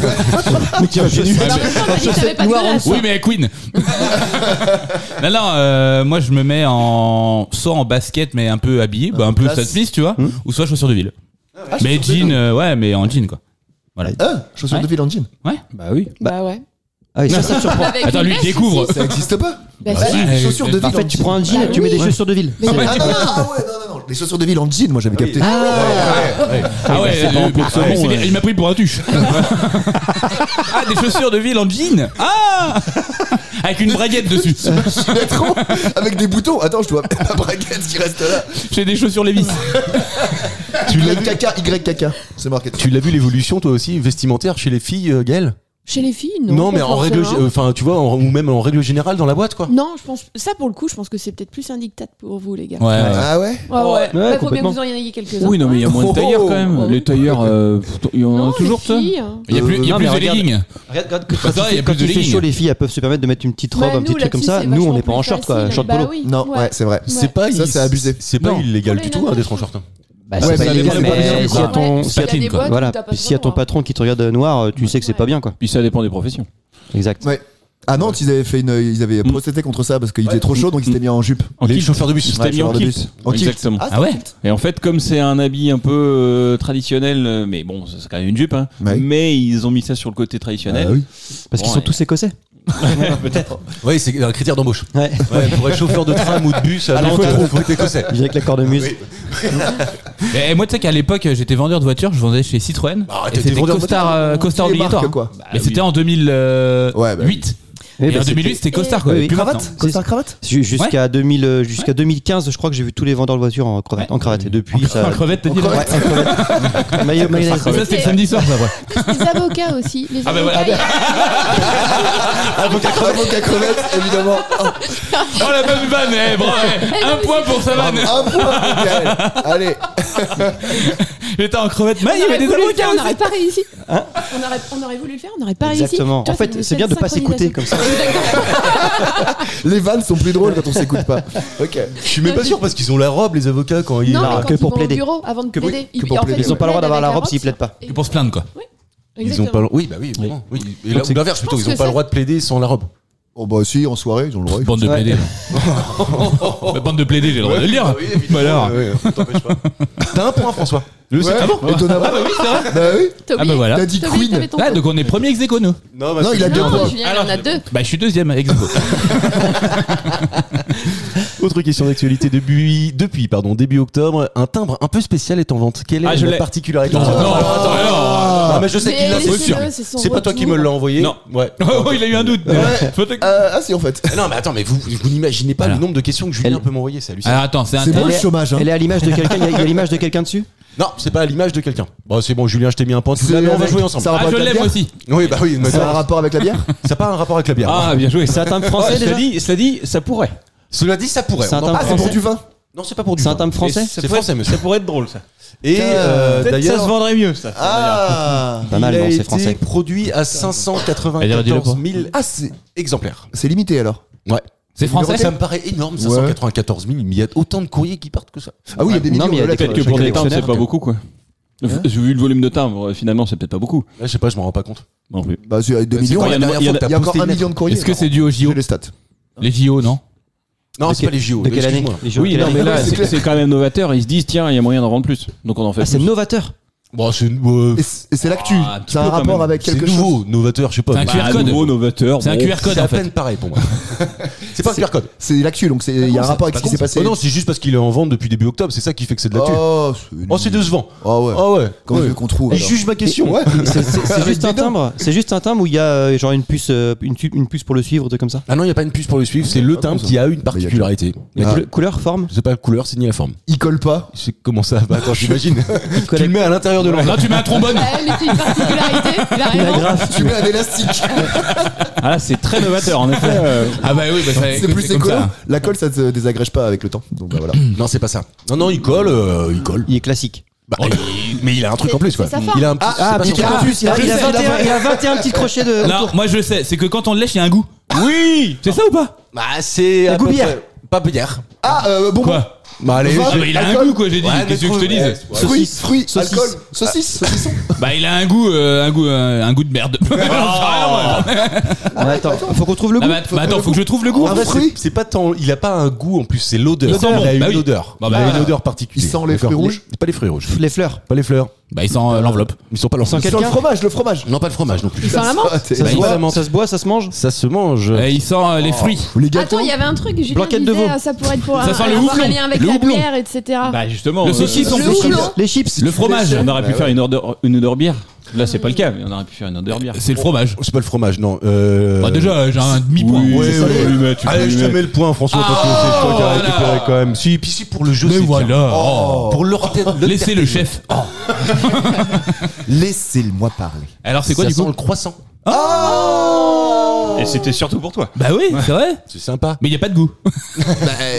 Tiens, je suis Non, mais attends, t'as dit que t'avais pas de glace. Oui, mais Queen. non, moi je me mets soit en basket, mais un peu habillé, bah, un peu classe. Stan Smith, tu vois, ou soit chaussures de ville. Mais jean, ouais, mais en jean quoi. Voilà. Ah, chaussures de ville en jean. Ouais. Bah oui. Bah ouais. Ah oui, ça me surprend. Avec Attends, une lui il veste, découvre. si. Ça existe pas. Bah si. Les chaussures de ville En fait, tu prends un jean et tu mets des chaussures de ville. Mais Ah non, non, les chaussures de ville en jean, moi j'avais capté. Ah ouais, il m'a pris pour un tuche. Ah, des chaussures de ville en jean. Ah, avec une braguette dessus. Trop avec des boutons. Attends, je dois mettre ma braguette qui reste là. J'ai des chaussures Levi's. Tu l'as vu YKK, c'est marqué. Tu l'as vu l'évolution, toi aussi, vestimentaire chez les filles, Gaël? Chez les filles, Non, pas mais en règle, forcément. enfin, tu vois, ou même en règle générale dans la boîte, quoi. Non, je pense ça pour le coup, je pense que c'est peut-être plus un diktat pour vous les gars. Ouais. Ah ouais. Ouais, Ouais, Faut bien que complètement. vous en ayez quelques-uns. Oui, non, mais il y a moins de tailleurs quand même. Oh. Les tailleurs, il y en Non, a toujours les ça. filles. Il y a plus, non, mais de regarde. leggings. Regarde que Bah, ça, il y a quand plus de il fait leggings. chaud, les filles elles peuvent se permettre de mettre une petite robe, Bah, un petit nous, truc comme là-dessus, ça. c'est Nous, on vachement n'est pas en plus short quoi, facile. short Bah polo. oui. Non, ouais, c'est vrai. C'est pas, Ça, c'est abusé. C'est pas Non. illégal du Ouais, tout, non, d'être en short. Bah, Ouais, c'est pas ça illégal, dépend des mais boîtes, s'il y a quoi. ton, Ouais, s'il y a il y a des ton- boîtes où voilà, t'as pas puis s'il y a ton trop le droit. patron qui te regarde noir, tu sais que c'est pas bien quoi. Puis ça dépend des professions. Exact. Ouais. À Nantes, ils avaient protesté contre ça parce qu'il faisait trop chaud, donc ils s'étaient mis en jupe. Les kilt. chauffeurs de bus. Ils s'étaient mis chauffeur en de kilt. bus. En kilt. Exactement. Ah ouais. Et en fait, comme c'est un habit un peu traditionnel, mais bon, c'est quand même une jupe, hein, Ouais. mais ils ont mis ça sur le côté traditionnel. Ah oui. Parce qu'ils Bon, sont ouais. tous écossais. Peut-être. Oui, c'est un critère d'embauche. Ouais. Ouais, pour être chauffeur de tram ou de bus, à Nantes, faut être écossais. J'ai avec la cornemuse. Et moi, tu sais qu'à l'époque, j'étais vendeur de voitures, je vendais chez Citroën. Bah, Et t'étais c'était vendeur de costard, costard Les marques, obligatoire. quoi. Mais c'était en 2008. Ouais, bah oui. Oui, Et bah, en 2008, c'était costard quoi. Oui, Et plus Cravate maintenant. Costard cravate Jusqu'à 2000, jusqu'à 2015, je crois que j'ai vu tous les vendeurs de voitures en cravate. En cravate. Et depuis, ça. En crevette, t'as dit Ouais, là. en crevette. Maillot, mayonnaise. Ça, c'était le samedi soir, ça, ouais. Les avocats aussi. Les Ah bah avocats. voilà. Avocat crevette, évidemment. Oh la même vanne, eh, bravo, eh, un point pour sa vanne. Un point, Gaël. Allez. J'étais en crevette, mais On il y avait aurait des voulu le avocats faire, on aussi. n'aurait pas réussi. On aurait voulu le faire, on n'aurait pas réussi. Exactement. Toi, En fait, une c'est bien de scène pas s'écouter comme ça. Les vannes sont plus drôles quand on s'écoute pas. Ok. Je suis même pas sûr parce qu'ils ont la robe, les avocats, quand ils. Non, Non, mais quand que ils pour vont plaider. au bureau avant de Que plaider. que pour plaider. Ils ont pas le droit d'avoir la robe s'ils plaident pas. Pour se plaindre quoi. Ils ont pas le... Oui, bah oui, évidemment. Oui. Et là, Donc, ou l'inverse plutôt, je pense ils ont que pas le ça- droit de plaider sans la robe. Oh bah si, en soirée, ils ont le droit. Bande de Ouais. plaider. Bah, bande de plaider, j'ai le droit de le dire. Bah alors. T'empêche pas. T'as un point, François. Ouais, étonnamment. Ah bah oui, c'est vrai. Bah oui. T'as Ah bah oublié. voilà. T'as dit T'as oublié que Queen. t'avais ton Ah, tour. donc on est premier ex aequo, nous. Non, Non, il a bien Non, droit. Julien, il en a deux. Bah je suis deuxième ex aequo. Autre question d'actualité depuis début octobre, un timbre un peu spécial est en vente. Quelle est Ah, je la l'ai. particularité Non, de ce timbre? attends, alors. Non, mais je sais qu'il l'a, Mais c'est laissez-le, sûr. c'est son C'est pas toi qui retour. me l'as envoyé. Non. Ouais. Oh, il a eu un doute. Ah si, en fait. Non, mais attends, mais vous n'imaginez pas Voilà. le nombre de questions que Julien Elle- peut m'envoyer, c'est hallucinant. Alors attends, c'est un C'est bon le Elle est- chômage. Hein. Elle est à l'image de quelqu'un. Il y a l'image de quelqu'un dessus. Non, c'est pas à l'image de quelqu'un. Bon, c'est bon, Julien, je t'ai mis un point. C'est Là, mais on va avec- jouer ensemble. ça a un Ah, rapport je avec la l'aime bière aussi. Oui, bah oui, mais Ça a un rapport avec la bière ça n'a pas un rapport avec la bière. Ah, bien joué. C'est un timbre français déjà. Cela dit, ça pourrait. Cela dit, ça pourrait. C'est un On en timbre parle. Ah, c'est pour français. du vin. Non, c'est pas pour du C'est un vin. timbre français. C'est français, monsieur. Ça pourrait être drôle, ça. Et Peut-être ça se d'ailleurs, vendrait mieux, ça. Ah, Pas mal, il a non, c'est été français. produit à 594 000 ah c'est limité alors. C'est limité. Ouais. C'est français. Ça me paraît énorme, 594 000, mais il y a autant de courriers qui partent que ça. Ah oui, il y a des Non, millions mais il y a de des- lettres. Peut-être que chaque pour des année. timbres, c'est pas beaucoup, quoi. Vu le volume de timbres, finalement, c'est peut-être pas beaucoup. Là, je sais pas, je m'en rends pas compte. Non plus. Bah, c'est 2 C'est millions. quand la dernière fois que Il y a t'as encore posté 1 une lettre. million de courriers. Est-ce que c'est dû aux JO J'ai les stats. Les JO, non Non, c'est pas les JO. De quelle année excuse-moi. Les JO de Oui, quelle non, année mais là, Oui, c'est clair. c'est quand même novateur. Ils se disent, tiens, il y a moyen d'en vendre plus. Donc on en fait Ah, c'est plus. novateur. Bon, c'est Et c'est l'actu. Ah, un petit Ça a un peu quand rapport même. avec c'est quelque chose. nouveau, novateur, je sais pas. C'est un Bah, QR code. Nouveau, novateur. C'est un bon. QR code c'est à en fait. peine pareil pour moi. C'est pas un QR code. C'est l'actu, donc il y a un rapport avec ce qui s'est passé. Oh non, c'est juste parce qu'il est en vente depuis début octobre, c'est ça qui fait que c'est de l'actu. Oh, Oh, c'est décevant. Oh ouais. Ah ouais. Comment tu Ouais. veux qu'on trouve Et alors juge ma question. Ouais. C'est juste un timbre. C'est juste un timbre où il y a genre une puce pour le suivre, truc comme ça. Ah non, il n'y a pas une puce pour le suivre, c'est le timbre qui a une particularité. La couleur, forme. C'est pas la couleur, c'est ni la forme. Il colle pas. C'est comment ça va quand j'imagine. Tu le mets à l'intérieur de l'enveloppe. Non, tu mets un trombone. Ouais, mais c'est une particularité. Il a raison. Tu mets un élastique. Ah là, c'est très novateur, en effet. Ah bah oui, bah ça C'est plus comme écolo. ça. La colle, ça te désagrège pas avec le temps. Donc bah, voilà. Non, c'est pas ça. Non, il colle, il colle. Il est classique. Bah, mais il a un truc en plus quoi. c'est sa forme. Il a un petit. Ah, c'est petit pas son- crotus. Il a 21 petits crochets de. Non, moi je le sais, c'est que quand on le lèche, il y a un goût. Oui. C'est ça ou pas Bah c'est Un à goût peu bière. près- Pas bière. Ah, bon. Quoi Bah allez. Vin. Ah bah, il a un Alcool. goût quoi, j'ai dit. Ouais, Qu'est-ce que je te mais dise Fruits, Saucisse. alcool, saucisson. Bah il a un goût de merde. J'en sais rien, moi. Attends, faut qu'on trouve le Ah goût. bah attends, faut que je trouve le goût. En vrai, fruits. c'est pas tant. Il a pas un goût en plus, c'est l'odeur. Il sent Il bon. a Bah une oui. odeur. Bah, bah, Il a une ah. odeur particulière. Il sent les D'accord. fruits rouges. Pas les fruits rouges. Les fleurs. Pas les fleurs. Bah il sent l'enveloppe. Ils sont pas Sans l'enveloppe. quelqu'un. Le fromage. Non, pas le fromage non plus. Il sent la menthe. Ça se Bah, boit, évidemment. ça se boit, ça se mange. Ça se mange. Il sent les fruits. Les gâteaux. Attends, il y avait un truc, Julien Blanquette de disait, veau. ça pourrait être pour Ça sent le avoir houblon. un lien avec Le la houblon. bière, etc. Bah justement. Le saucisson. Le houblon. Les chips. Le fromage. On aurait pu faire une odeur bière. Là, c'est pas le cas, mais on aurait pu faire une odeur bière. C'est le fromage. C'est pas le fromage, non. Bah déjà, j'ai un demi-point. Allez, je te mets le point, François, parce que c'est toi qui as voilà. récupéré quand même. Si, puis si pour le jeu, Mais c'est voilà. bien. Oh. Pour Laissez le chef. Laissez-moi parler. Alors c'est quoi Ça du sent coup le croissant. Et c'était surtout pour toi. Bah oui, c'est vrai. C'est sympa. Mais il y a pas de goût.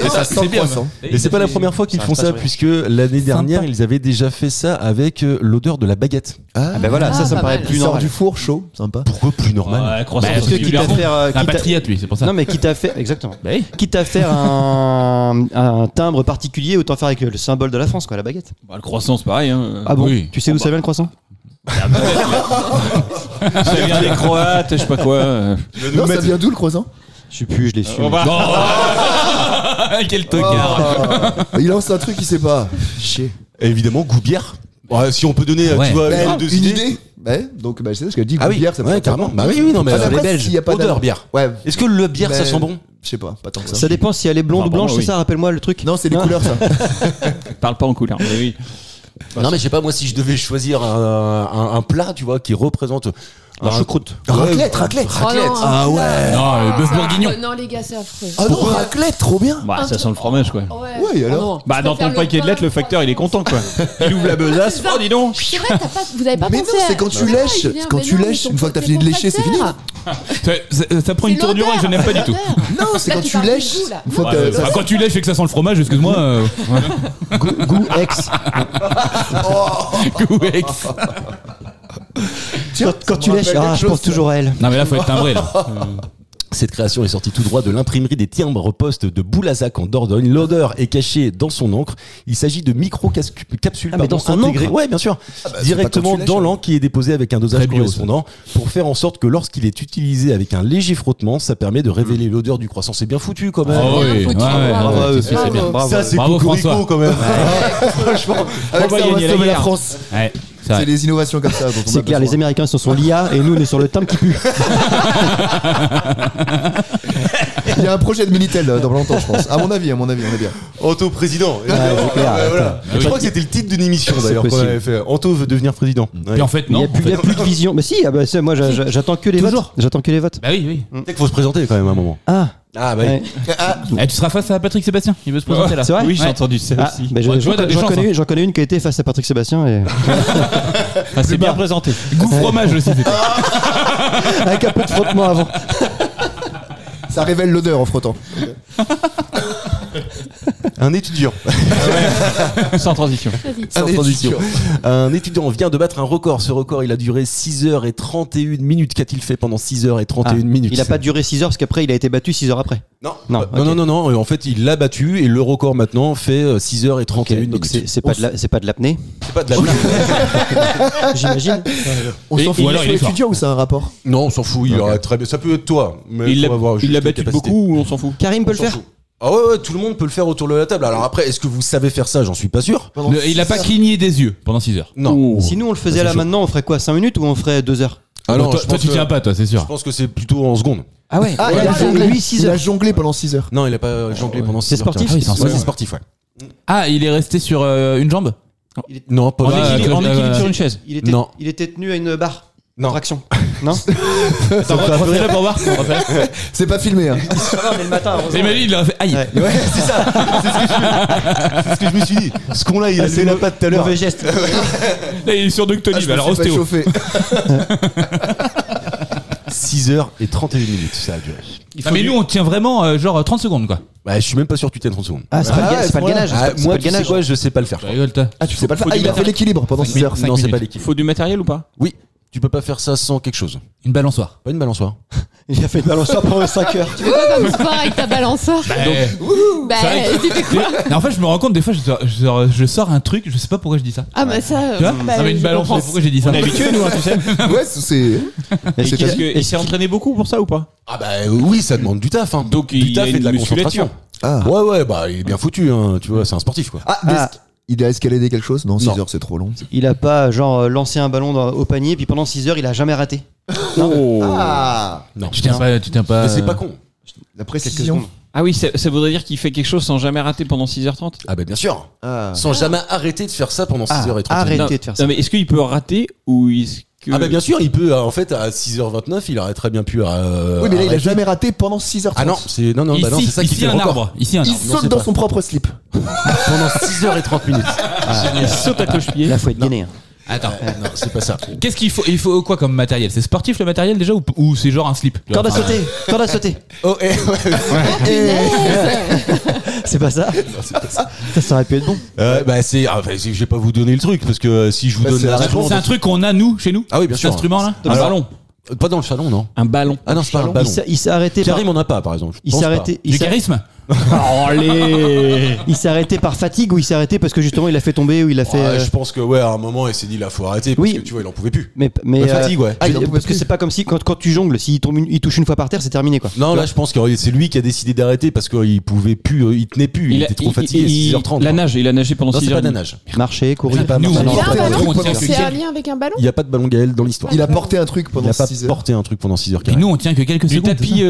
Ça sent c'est le bien. croissant. Et c'est pas la première fois qu'ils font ça, puisque l'année dernière, ils avaient déjà fait ça avec l'odeur de la baguette. Ah ben voilà, ça pas me paraît mal. plus Il sort normal. du four chaud, sympa. Pourquoi plus normal Ouais, croissant. Bah, Parce que quitte à faire. C'est un quitte à- patriote lui, c'est pour ça. Non mais quitte à faire exactement. Bah oui. Quitte à faire un timbre particulier, autant faire avec le symbole de la France, quoi, la baguette. Bah, le croissant, c'est pareil. Hein. Ah bon Oui. Tu sais d'où ça vient le croissant Ça vient des Croates, je sais pas quoi. Non, ça vient d'où le croissant? Je sais plus, je l'ai su. On va- Quel tocard. Il lance un truc, il sait pas. Chier. Et évidemment, goût bière. Ouais, si on peut donner, Ouais. tu vois, Bah, une, deux une idées. idée. Ouais, donc bah, c'est ça ce qu'elle dit. Ah oui, bière, ça me ouais, fait carrément. peur. Bah oui, non, mais Ah, mais les après, Belges. s'il y a pas Odeur d'alcool. bière. Ouais. Est-ce que le bière, ça Mais- sent bon? Je sais pas tant que ça. Ça dépend si elle est blonde ou Apparemment, blanche, oui. c'est ça, rappelle-moi le truc. Non, c'est les couleurs, ça. Parle pas en couleur. Mais oui. Non, mais je sais pas, moi, si je devais choisir un plat, tu vois, qui représente. La choucroute. Raclette. Oh non, Ah ouais. Non, le bœuf bourguignon. Non, les gars, c'est affreux. Ah non, raclette, trop bien. Bah, ça sent le fromage, quoi. Ouais. Ouais, alors. Oh non. Bah, Je dans préfère ton paquet de lettres, le facteur, il est content, quoi. Il ouvre la besace. Oh, dis donc. C'est vrai, vous avez pas Mais pensé non, à- c'est quand tu Ouais, lèches. Julien, Quand mais tu non, mais lèches, ton- une fois que t'as c'est fini de ton lécher, c'est fini. facteur. Ça prend une C'est tournure que je n'aime pas du tout. Non, c'est Là, quand tu tu parles du lèches. goût, là. Une fois Ouais, que bah, quand tu lèches et que ça sent le fromage, excuse-moi. Goût ex. Goût ex. Quand tu lèches, ah, je pense toujours à elle. Non mais là faut être timbré là. Cette création est sortie tout droit de l'imprimerie des timbres-poste de Boulazac en Dordogne. L'odeur est cachée dans son encre. Il s'agit de micro-capsules Ah, mais dans son intégrées, encre ouais, bien sûr, c'est directement pas quand tu dans lèches, l'encre qui est déposé avec un dosage Très bio, correspondant pour faire en sorte que lorsqu'il est utilisé avec un léger frottement, ça permet de révéler l'odeur du croissant. C'est bien foutu quand même. Oh oui, foutu, ouais, ouais, bravo. ouais, c'est c'est bien. bravo. Ça, c'est Bravo, cocorico François. quand même. franchement, avec On va ça, on va gagner la sauver la guerre. France. Ouais, c'est C'est vrai. les innovations comme ça. dont on a C'est clair, les besoin. Américains sont sur l'IA et nous on est sur le timbre qui pue. Il y a un projet de Minitel dans longtemps, je pense. À mon avis, on est bien. Anto président. c'est clair. Voilà. oui. Je crois que c'était le titre d'une émission C'est d'ailleurs qu'on possible. avait fait. Anto veut devenir président. Puis en fait Il non. n'y a, plus- il y a plus de vision. Mais si, ah bah, moi j'attends que les votes. J'attends que les votes. Bah oui oui. Peut-être qu'il faut se présenter quand même à un moment. Ah, Ah bah Ouais. Tu seras face à Patrick Sébastien. Il veut se présenter là. C'est vrai Oui, j'ai Ouais. entendu ça Ah, aussi. bah, Ouais, tu vois, t'as des chances, j'en connais une qui a été face à Patrick Sébastien et Ah, c'est bien présenté. Goût fromage aussi. c'était. avec un peu de frottement avant. Ça révèle l'odeur en frottant. un étudiant. Sans transition. Vas-y. Sans transition. Un étudiant vient de battre un record. Ce record, il a duré 6h31 minutes. Qu'a-t-il fait pendant 6h31 minutes? Il a pas duré 6 heures parce qu'après il a été battu 6 heures après. Non, Non, non, ok. non. En fait, il l'a battu et le record maintenant fait 6h31 minutes. Donc c'est pas de l'apnée, C'est pas de la blague. j'imagine. On s'en ou fout. alors il est fort. étudiant ou c'est un rapport? Non, on s'en fout. Il aurait très bien. Ça peut être toi. Mais Il faut avoir l'a juste les battu capacités. beaucoup ou on s'en fout? Karim peut On le s'en faire. fout. Ah ouais, tout le monde peut le faire autour de la table. Alors après, est-ce que vous savez faire ça? J'en suis pas sûr. Il a pas cligné des yeux pendant 6 heures. Non. Si nous on le faisait c'est là chaud. maintenant, on ferait quoi, 5 minutes ou on ferait 2 heures? Ah non, toi, je toi, pense tu que- tiens pas, toi, c'est Je sûr. pense que c'est plutôt en secondes. Ah ouais. Ah, Ouais, il a jonglé. lui 6 Il a heures. jonglé pendant 6 heures. Non, il a pas jonglé pendant 6 C'est heures. sportif? tiens. Ah oui, c'est en Ouais, secondes. c'est sportif, ouais. Ah, il est resté sur une jambe. Non, pas En Ouais, équilibre ouais, en équilibre ouais. sur une chaise. Non. Il était tenu à une barre. Non. Traction. Non. Attends, refais-le pour voir. C'est pas filmé. Hein. mais le matin. C'est imagine, il a fait aïe. Ouais. Ouais, c'est ça. C'est ce que je me suis dit. Ce con-là, il a levé la patte tout à l'heure. Mauvais geste. Là, il est sur Doctolib, Je me alors suis pas ostéo. chauffé. 6h31 minutes, ça a duré. Ah, mais nous, on tient vraiment genre 30 secondes, quoi. Bah, je suis même pas sûr que tu tiennes 30 secondes. Ah, c'est pas, Ah, c'est pas le voilà. gainage. Ah, c'est moi, pas le tu sais gainage. quoi, je sais pas le faire. Tu rigoles, toi. Ah, tu sais pas le faire. Faut Ah, du il a fait l'équilibre pendant 6 heures. Non, c'est pas minutes. l'équipe. Faut du matériel ou pas? Oui, tu peux pas faire ça sans quelque chose. Une balançoire. Pas une balançoire. Il a fait une balançoire pendant 5 heures. Tu fais quoi comme sport avec ta balançoire? Bah, C'est vrai tu fais quoi? Mais en fait, je me rends compte, des fois, je sors un truc, je sais pas pourquoi je dis ça. Ah, bah ça. Tu vois bah, Ça met une je balançoire, comprends. pourquoi j'ai dit ça? On est habitué, nous, hein, tu sais. Ouais, c'est. Et C'est qu'est-ce pas- que- il s'est entraîné beaucoup pour ça ou pas? Ah bah oui, ça demande du taf. Hein. Donc, du il taf a et de une la musculature. concentration. Ah. Ouais, bah il est bien foutu, hein, tu vois, c'est un sportif quoi. Ah, mais il a escaladé quelque chose? Non, 6 Non. heures, c'est trop long. Il a pas genre lancé un ballon au panier puis pendant 6 heures il a jamais raté. Ah, Non, Tu tiens pas. mais c'est pas con. la Quelques précision. secondes. Ah oui, ça voudrait dire qu'il fait quelque chose sans jamais rater pendant 6h30? Ah bah bien sûr. Ah. Sans jamais arrêter de faire ça pendant 6h30. Arrêtez de faire ça. Non, mais est-ce qu'il peut rater ou est-ce que. Ah bah bien sûr, il peut en fait à 6h29, il aurait très bien pu Oui, mais là, il a arrêter. jamais raté pendant 6h30. Ah non, c'est non, bah non, Ici, c'est ça qui fait ici le un record. arbre. Ici un Il arbre. Non, saute c'est dans pas. son propre slip. Pendant 6h30 minutes. Il saute à cloche-pied. Là faut être gainé. Hein. Attends. Non, c'est pas ça. Qu'est-ce qu'il faut? Il faut quoi comme matériel? C'est sportif le matériel déjà ou c'est genre un slip? Corde à sauter. Corde à sauter. Oh, C'est pas ça. c'est pas ça. Ça aurait pu être bon. Bah c'est je vais pas vous donner le truc parce que si je vous Bah, donne c'est la l'instrument, C'est un truc qu'on a nous chez nous. Ah oui, bien Cet sûr. instrument là. Un Alors, ballon. Pas dans le salon, non. Un ballon. Ah non, c'est pas un ballon. Il s'est arrêté par. Karim en a pas par exemple. Je Il pense s'est pas. arrêté. Du charisme. Il s'est arrêté par fatigue ou il s'est arrêté parce que justement il a fait tomber ou il a fait. Ouais, je pense que ouais, à un moment il s'est dit là faut arrêter parce Oui. que tu vois il en pouvait plus. Mais La fatigue, ouais. Ah, il en pouvait parce que plus. c'est pas comme si quand tu jongles, s'il tombe il touche une fois par terre, c'est terminé quoi. Non, là je pense que c'est lui qui a décidé d'arrêter parce qu'il pouvait plus, il tenait plus, il était trop fatigué. 6h30. Il a nagé pendant Non, 6 c'est heures. pas de la nage. Marcher, courir. pas Nous, marché. on Il a un tient ballon. que C'est un quelques- lien avec un ballon? Il y a pas de ballon Gaël dans l'histoire. Il a porté un truc Il pendant a pas 6 heures. porté un truc pendant 6 heures. Et nous, on tient que quelques Du secondes. tapis,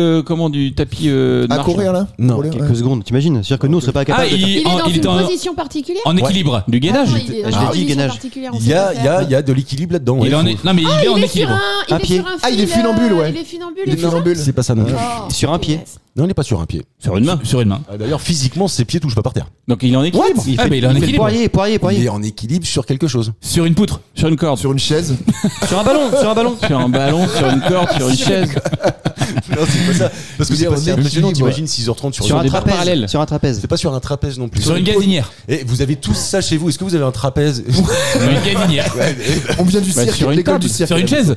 du tapis de À marche. courir là? Non. Courir, ouais. Quelques secondes, t'imagines? C'est-à-dire que nous on serait pas Ah, capable de faire. Il est dans il est une en position particulière? en équilibre. Du gainage. Ah, il est dans Je une l'ai dit, position gainage. particulière, on Il sait y pas a, faire. il y a de l'équilibre là-dedans. Il est en ouais, non mais il est en Il est sur équilibre. un Un pied. fil, Ah, il est funambule, ouais. Il est funambule. Il est et ça funambule. C'est pas ça non plus. Oh. Sur un pied. Non, il est pas sur un pied. Sur une main. Sur une main. D'ailleurs, physiquement, ses pieds touchent pas par terre. Donc il est en équilibre. Il Ah, fait, mais il est en il fait équilibre. poirier. Il est en équilibre sur quelque chose. Sur une poutre. Sur une corde. Sur une chaise. Sur un ballon, sur un ballon. Sur un ballon, sur une corde, sur une chaise. Non, c'est pas ça. Parce que Il c'est est pas en si impressionnant. équilibre. T'imagines 6h30 Sur un des barres trapèze. parallèles. Sur un trapèze. C'est pas sur un trapèze non plus. Sur une gazinière. Et vous avez tous ça chez vous. Est-ce que vous avez un trapèze? Sur une gazinière. On vient du Bah, cirque, sur une l'école table. du cirque. Sur une chaise.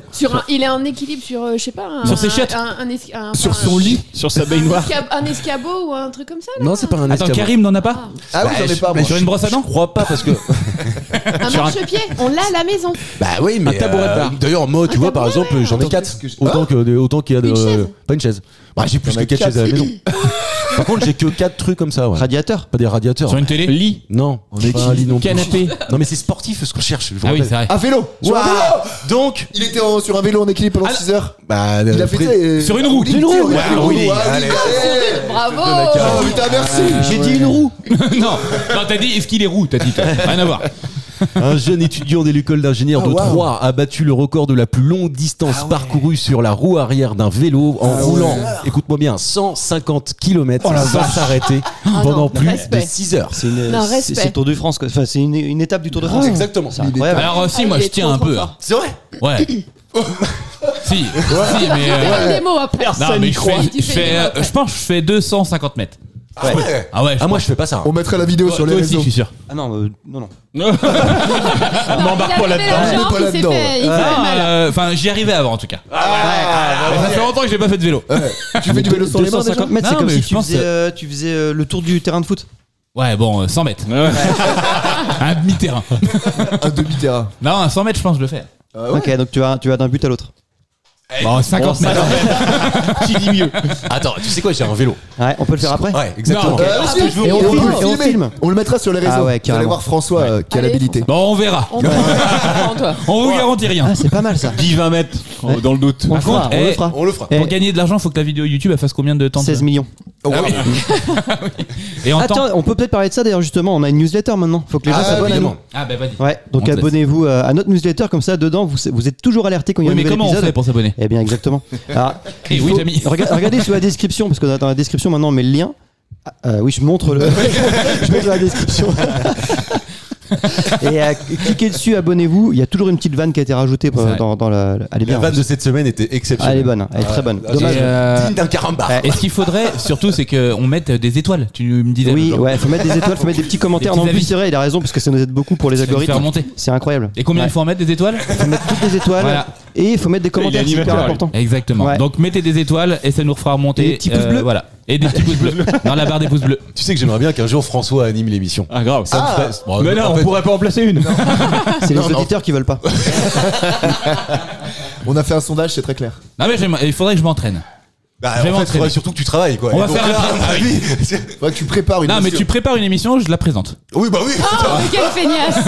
Il est en équilibre sur, je sais pas, Sur ses chiottes. Sur son lit. Sur sa baignoire. Un escabeau ou un truc comme ça, là? Non, c'est pas un Attends, escabeau. Karim n'en a pas? Ah oui, j'en ai pas moi. Sur une brosse à Je dents? crois pas parce que. Un marchepied, on l'a à la maison. Bah oui, mais. tabouret de bar. D'ailleurs, moi, tu Un vois, par tabouret, exemple, j'en ai Attends, 4. qu'est-ce que je- Autant qu'il y a de. Une chaise. Pas une chaise. Bah, j'ai plus T'en que as 4 chaises à la quatre. maison. Par contre, j'ai que 4 trucs comme ça, ouais. Radiateur. Pas des radiateurs. Sur une télé? Lit. Non, on est pas un lit non plus. Canapé. Non, mais c'est sportif ce qu'on cherche. je vous Ah oui, rappelle. c'est vrai. Un vélo. Sur un Waouh. vélo. Donc, Il était sur un vélo en équilibre pendant 6 heures. bah, Il a fait ça. Sur une roue. Une roue. Ouais, oui, allez. Bravo! Oh putain, merci. J'ai dit une roue. Non, non, t'as dit est-ce qu'il est roux? T'as dit toi. Rien à voir. Un jeune étudiant de l'école d'ingénieurs de Troyes a battu le record de la plus longue distance parcourue sur la roue arrière d'un vélo en roulant, écoute-moi bien, 150 km sans s'arrêter pendant plus de 6 heures. C'est le Tour de France, quoi. Enfin, c'est une étape du Tour de France. Exactement. C'est incroyable. Alors si, moi je tiens un peu. C'est vrai? Ouais. Si, mais des mots après. non, mais je pense que je fais 250 mètres. Ah ouais. Ah ouais. Moi je fais pas ça. On mettra la vidéo sur les Toi aussi, réseaux. je suis sûr. Ah non, non. M'embarque pas là-dedans. Enfin, j'y arrivais avant en tout cas. Mais ça fait longtemps que j'ai pas fait de vélo. Tu fais du vélo sur les mains déjà? 250 mètres, c'est Non, comme mais si je tu faisais le tour du terrain de foot. Ouais, bon, 100 mètres. Un demi-terrain. Un demi-terrain. Non, 100 mètres, je pense que je le fais. Ok, donc tu vas d'un but à l'autre. Bon, 50 mètres. Qui dit mieux? Attends, tu sais quoi, j'ai un vélo. Ouais, on peut le faire après. Ouais, exactement. Non, ok. Et on filme, et on filmer. filme. On le mettra sur les réseaux. Ah ouais, Vous allez carrément. voir François qui a Allez, l'habilité. Bon, on verra. On vous garantit rien. Ah, c'est pas mal ça. 10-20 mètres dans le doute. On le fera, on le fera. On le fera. Eh, Pour gagner de l'argent, faut que la vidéo YouTube elle fasse combien de temps? 16 millions. Et en temps. Attends, on peut peut-être parler de ça d'ailleurs justement. On a une newsletter maintenant. Faut que les gens s'abonnent à nous. Ah bah vas-y. Ouais, donc On te laisse. abonnez-vous à notre newsletter, comme ça dedans vous êtes toujours alerté quand il y a Oui, un mais nouvel comment on épisode. fait pour s'abonner? Eh bien exactement. Alors, Eh oui, Jamie. regardez sous la description, parce que dans la description maintenant on met le lien. Oui, je montre je montre la description. Et cliquez dessus, abonnez-vous. Il y a toujours une petite vanne qui a été rajoutée dans la. Elle est bien. La vanne de cette semaine était exceptionnelle. Elle est bonne, elle est très bonne. Là, Dommage. digne d'un carambar. Et ce qu'il faudrait surtout, c'est qu'on mette des étoiles. Tu me disais. Oui, genre. ouais, faut mettre des étoiles, faut mettre des petits commentaires. Des En petits plus, avis. c'est vrai, il a raison, parce que ça nous aide beaucoup pour les Ça nous fait algorithmes. remonter. C'est incroyable. Et combien Ouais. il faut en mettre des étoiles? Faut mettre toutes les étoiles. Voilà. Et il faut mettre des commentaires, c'est hyper important. Exactement. Ouais. Donc mettez des étoiles et ça nous refera remonter. Et des petits pouces bleus. Voilà. Et des petits pouces bleus. Dans la barre des pouces bleus. Tu sais que j'aimerais bien qu'un jour François anime l'émission. Ah, grave. Ça me ferait- Bon, Mais là, en on fait- pourrait pas en placer une. C'est les Non, non. auditeurs qui veulent pas. On a fait un sondage, c'est très clair. Non mais il faudrait que je m'entraîne. Bah, Je vais en fait, m'entraîner. faudrait surtout que tu travailles, quoi. On Et va donc faire là, la- à mon avis, c'est- Faudrait que tu prépares une Non mais émission. tu prépares une émission, je la présente. Oui, bah oui. Oh, quelle feignasse.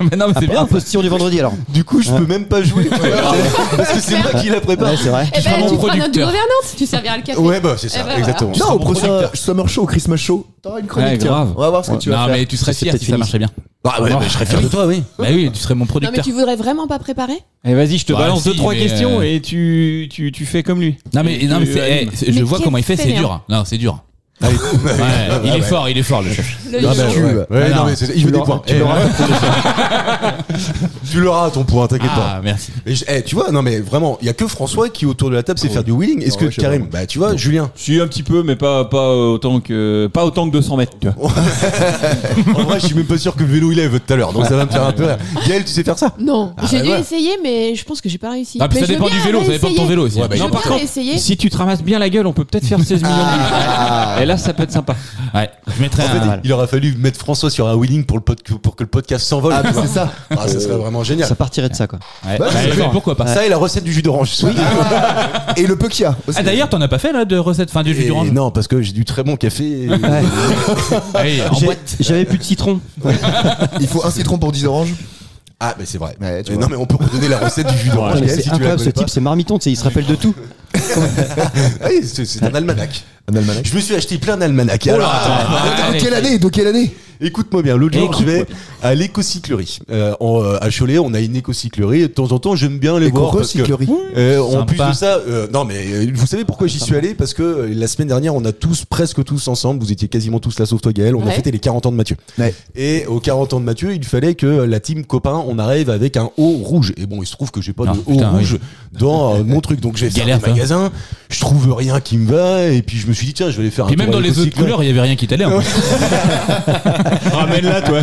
Mais non mais c'est bien. Un postillon du vendredi alors. Du coup, je peux même pas jouer. Parce que c'est moi qui la prépare. Ouais, c'est vrai. Eh seras ben, mon tu feras notre producteur. gouvernante. Tu serviras le café. Ouais, bah c'est Eh ça, ben, exactement. Non, au prochain producteur. Summer Show, Christmas Show, t'auras une chronique. Ouais, tiens. grave. On va voir ce que tu vas Non faire. mais tu serais C'est fier peut-être si ça fini. marchait bien. Bah ouais, je serais fier de toi, oui. Bah oui, tu serais mon Non, mais producteur. tu voudrais vraiment pas préparer? Eh, vas-y, je te Bah, balance si, 2-3 mais, questions et tu fais comme lui. Non mais je Mais vois quel comment il fait, c'est fainéant. dur. Non, c'est dur. Allez. Ouais, il est fort le chef. Le Ah, bah, lion. tu- Ouais, Ah, non, non. mais il veut des points. Tu l'auras. Tu l'auras ton point, t'inquiète pas. Ah merci. Et tu vois, non mais vraiment, il y a que François qui autour de la table sait faire du wheeling. Est-ce Non, que ouais, je sais Karim, pas. bah tu vois, Julien. Si, un petit peu, mais pas autant que 200 mètres. Tu vois. En vrai, je suis même pas sûr que le vélo il lève tout à l'heure, donc ça va me faire un peu rire. Gaël, tu sais faire ça? Non, Ah, j'ai bah dû ouais. essayer, mais je pense que j'ai pas réussi. Ah puis Mais ça je veux dépend du bien vélo, ça dépend de ton réessayer. vélo aussi. Ouais, bah, Je non, veux par bien contre, réessayer. Si tu te ramasses bien la gueule, on peut peut-être faire 16 millions de vues. Et là, ça peut être sympa. Ouais, je mettrais En fait, un. il aurait fallu mettre François sur un wheeling pour que le podcast s'envole. Ah, tu mais vois. c'est ça. Ah, ça serait vraiment génial. Ça partirait de ça quoi. Ouais. Bah, Ouais, c'est mais pourquoi pas? Ça et la recette du jus d'orange. Oui. Et le peu qu'il y a aussi. Ah d'ailleurs, t'en as pas fait là de recette fin du jus d'orange? Non, parce que j'ai du très bon café. et- Allez, en boîte. J'avais plus de citron. Il faut un citron pour 10 oranges. Ah, mais c'est vrai. Ouais, tu Mais vois. non, mais on peut redonner la recette du jus d'orange. Putain, mais Gaël, c'est si tu la incroyable ce connais pas. type, c'est marmiton, tu sais, il se rappelle de tout. Ah oui, c'est un almanach. Un almanach. Je me suis acheté plein d'almanachs. Alors, attends. De quelle année? De quelle année? Écoute-moi bien, l'autre jour, je vais à l'écocyclerie. À Cholet, on a une écocyclerie. De temps en temps, j'aime bien les voir. Parce que, Éco-recyclerie. en Sympa. plus de ça, non mais vous savez pourquoi j'y suis allé? Parce que la semaine dernière, on a presque tous ensemble, vous étiez quasiment tous là sauf toi Gaël, on a Ouais. fêté les 40 ans de Mathieu. Ouais. Et aux 40 ans de Mathieu, il fallait que la team copain, on arrive avec un haut rouge. Et bon, il se trouve que j'ai pas Ah, de haut putain, rouge dans mon truc. Donc j'ai fait Galère, un ça. magasin, je trouve rien qui me va, et puis je me suis dit tiens, je vais aller faire Puis un même tour dans à les autres l'écocyclerie. couleurs, il y avait rien qui t'allait. En plus. Ramène-la, toi.